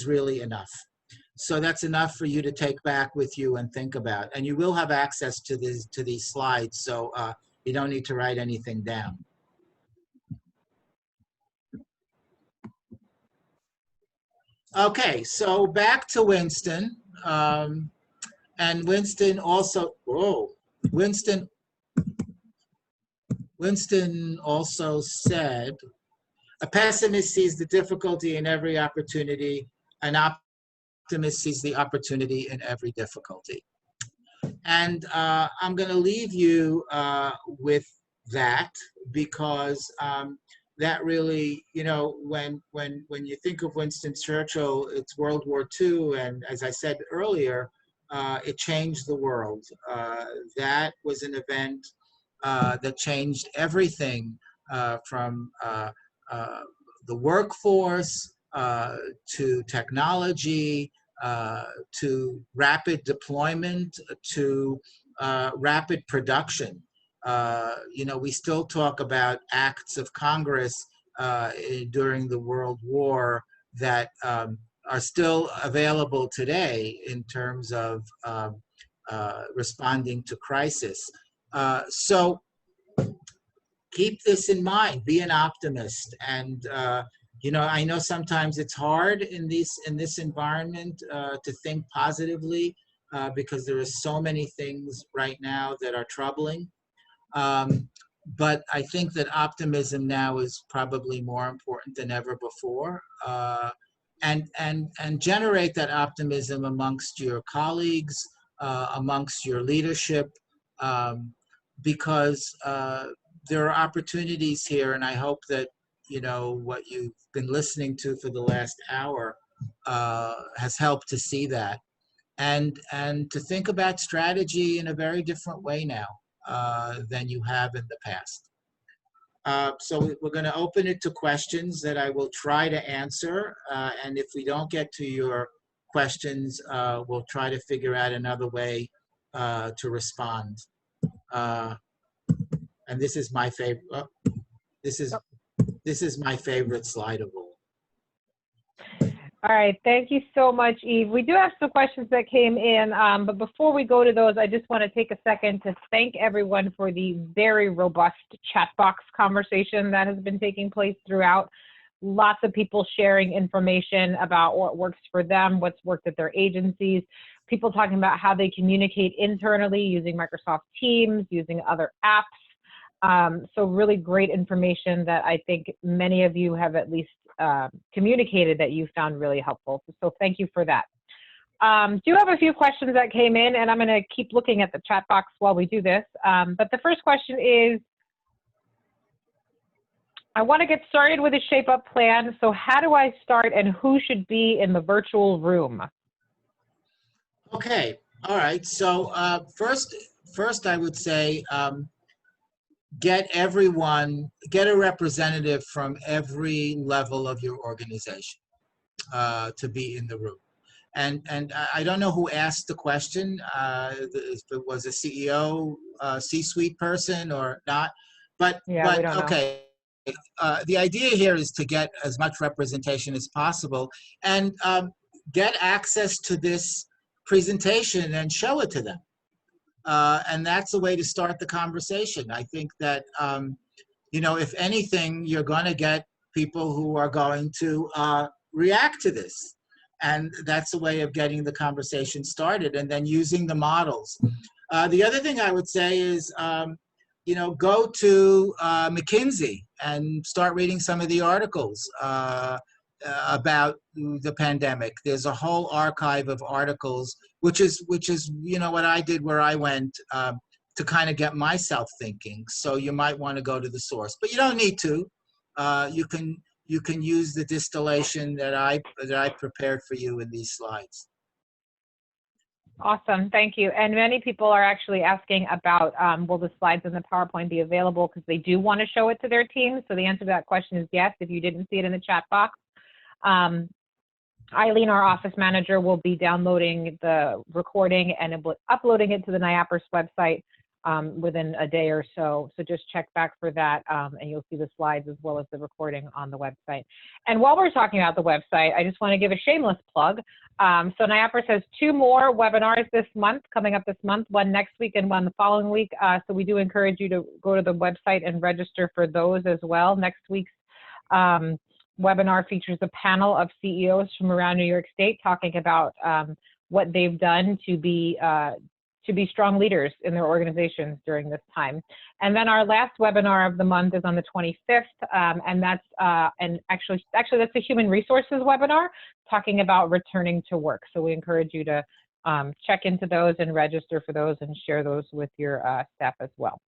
really enough. So that's enough for you to take back with you and think about. And you will have access to these slides, so you don't need to write anything down. Okay, so back to Winston. And Winston also, Winston also said, a pessimist sees the difficulty in every opportunity, an optimist sees the opportunity in every difficulty. And I'm going to leave you with that because that really, when you think of Winston Churchill, it's World War II, and as I said earlier, it changed the world. That was an event that changed everything from the workforce to technology, to rapid deployment, to rapid production. We still talk about acts of Congress during the World War that are still available today in terms of responding to crisis. So keep this in mind, be an optimist. And, I know sometimes it's hard in this environment to think positively because there are so many things right now that are troubling. But I think that optimism now is probably more important than ever before. And generate that optimism amongst your colleagues, amongst your leadership, because there are opportunities here, and I hope that what you've been listening to for the last hour has helped to see that, and to think about strategy in a very different way now than you have in the past. So we're going to open it to questions that I will try to answer, and if we don't get to your questions, we'll try to figure out another way to respond. And this is my favorite. This is my favorite slide of all. All right, thank you so much, Yves. We do have some questions that came in, but before we go to those, I just want to take a second to thank everyone for the very robust chat box conversation that has been taking place throughout. Lots of people sharing information about what works for them, what's worked at their agencies, people talking about how they communicate internally using Microsoft Teams, using other apps. So really great information that I think many of you have at least communicated that you found really helpful. So thank you for that. Do have a few questions that came in, and I'm going to keep looking at the chat box while we do this. But the first question is, I want to get started with a Shape Up plan. So how do I start, and who should be in the virtual room? Okay. All right. So first I would say, get a representative from every level of your organization to be in the room. And I don't know who asked the question, if it was a CEO, C-suite person or not, but okay. The idea here is to get as much representation as possible and get access to this presentation and show it to them. And that's a way to start the conversation. I think that, if anything, you're going to get people who are going to react to this. And that's a way of getting the conversation started and then using the models. The other thing I would say is, go to McKinsey and start reading some of the articles about the pandemic. There's a whole archive of articles, which is what I did where I went to kind of get myself thinking. So you might want to go to the source, but you don't need to. You can use the distillation that I prepared for you in these slides. Awesome, thank you. And many people are actually asking about will the slides in the PowerPoint be available, because they do want to show it to their team. So the answer to that question is yes, if you didn't see it in the chat box. Eileen, our office manager, will be downloading the recording and uploading it to the NIAPRS website within a day or so. So just check back for that, and you'll see the slides as well as the recording on the website. And while we're talking about the website, I just want to give a shameless plug. So NIAPRS has 2 more webinars this month, coming up this month, one next week and one the following week. So we do encourage you to go to the website and register for those as well. Next week's webinar features a panel of CEOs from around New York State talking about what they've done to be strong leaders in their organizations during this time. And then our last webinar of the month is on the 25th, and that's actually that's a human resources webinar talking about returning to work. So we encourage you to check into those and register for those and share those with your staff as well.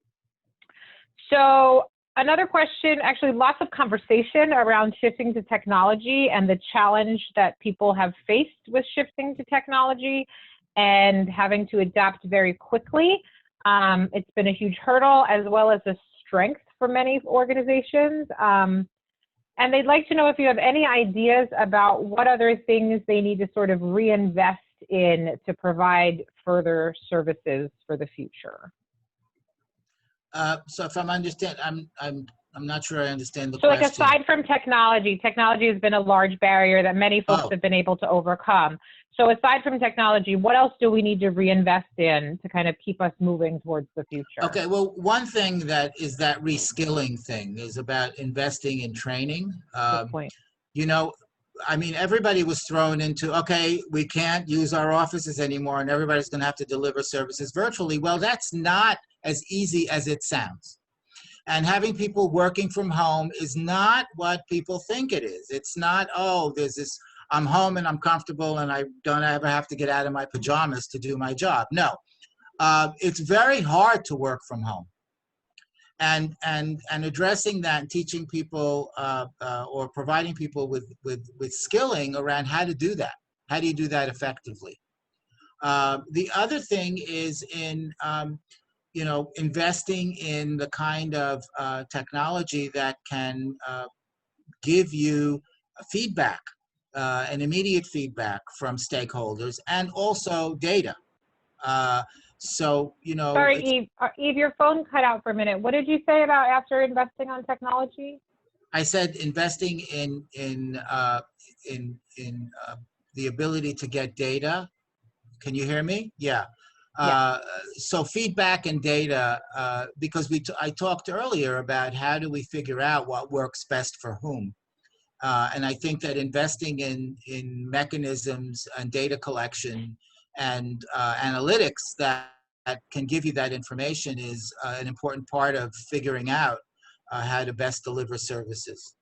So another question, actually lots of conversation around shifting to technology and the challenge that people have faced with shifting to technology and having to adapt very quickly. It's been a huge hurdle as well as a strength for many organizations. And they'd like to know if you have any ideas about what other things they need to sort of reinvest in to provide further services for the future. So if I'm not sure I understand the so question. Like aside from technology has been a large barrier that many folks have been able to overcome. So aside from technology, what else do we need to reinvest in to kind of keep us moving towards the future? Okay, well, one thing that reskilling thing is about investing in training. Good point. You know, I mean, everybody was thrown into, okay, we can't use our offices anymore and everybody's going to have to deliver services virtually. Well, that's not as easy as it sounds. And having people working from home is not what people think it is. It's not, oh, there's this, I'm home and I'm comfortable and I don't ever have to get out of my pajamas to do my job. No, it's very hard to work from home. And addressing that and teaching people or providing people with skilling around how to do that. How do you do that effectively? The other thing is in you know, investing in the kind of technology that can give you feedback, and immediate feedback from stakeholders, and also data. So, you know. Sorry, Yves, your phone cut out for a minute. What did you say about after investing on technology? I said investing in the ability to get data. Can you hear me? Yeah. So feedback and data, because I talked earlier about how do we figure out what works best for whom. And I think that investing in mechanisms and data collection and analytics that can give you that information is an important part of figuring out how to best deliver services.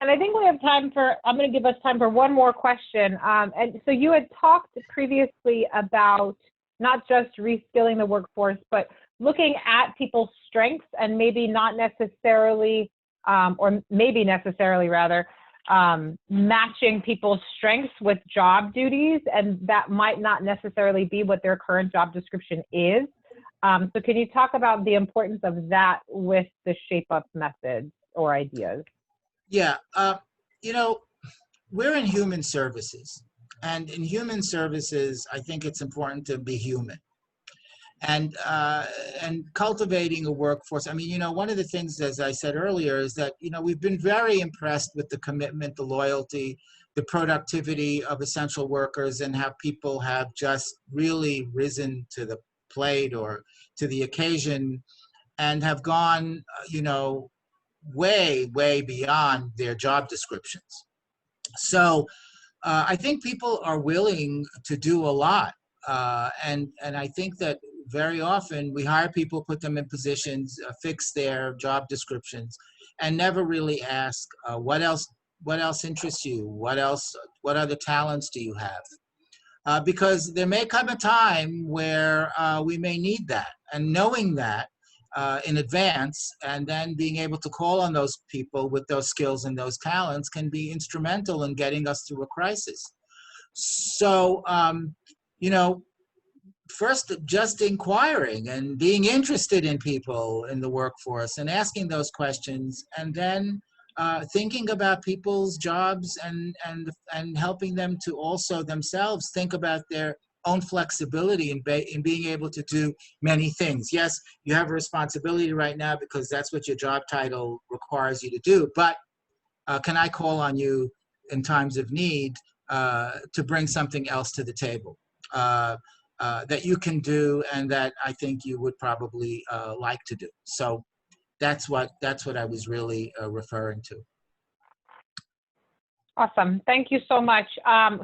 And I think we have time for, I'm going to give us time for one more question. And so you had talked previously about not just reskilling the workforce, but looking at people's strengths and maybe not necessarily, or maybe necessarily rather, matching people's strengths with job duties, and that might not necessarily be what their current job description is. So can you talk about the importance of that with the shape-up methods or ideas? Yeah, you know, we're in human services, and in human services, I think it's important to be human. And cultivating a workforce. I mean, you know, one of the things, as I said earlier, is that, you know, we've been very impressed with the commitment, the loyalty, the productivity of essential workers, and how people have just really risen to the plate or to the occasion and have gone, you know, way, way beyond their job descriptions. So I think people are willing to do a lot. And I think that very often we hire people, put them in positions, fix their job descriptions, and never really ask what else interests you, what other talents do you have. because there may come a time where we may need that. And knowing that in advance and then being able to call on those people with those skills and those talents can be instrumental in getting us through a crisis. So, you know, first just inquiring and being interested in people in the workforce and asking those questions, and then thinking about people's jobs and helping them to also themselves think about their own flexibility in being able to do many things. Yes, you have a responsibility right now because that's what your job title requires you to do, but can I call on you in times of need to bring something else to the table that you can do and that I think you would probably like to do. So that's what I was really referring to. Awesome. Thank you so much.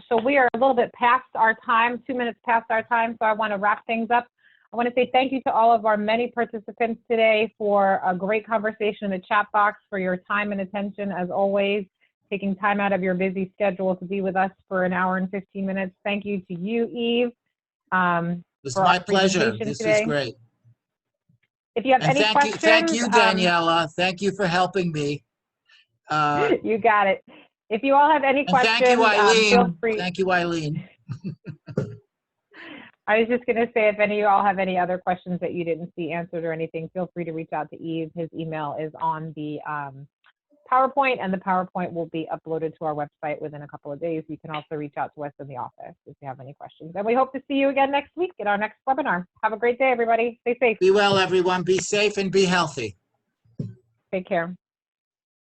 So we are a little bit past our time, 2 minutes past our time, so I want to wrap things up. I want to say thank you to all of our many participants today for a great conversation in the chat box, for your time and attention, as always, taking time out of your busy schedule to be with us for an hour and 15 minutes. Thank you to you, Yves. It was my pleasure. This was great. If you have any questions. Thank you, Daniela. Thank you for helping me. You got it. If you all have any questions, thank you, Eileen. Feel free. Thank you, Eileen. I was just going to say, if any of you all have any other questions that you didn't see answered or anything, feel free to reach out to Yves. His email is on the PowerPoint, and the PowerPoint will be uploaded to our website within a couple of days. You can also reach out to us in the office if you have any questions. And we hope to see you again next week in our next webinar. Have a great day, everybody. Stay safe. Be well, everyone. Be safe and be healthy. Take care.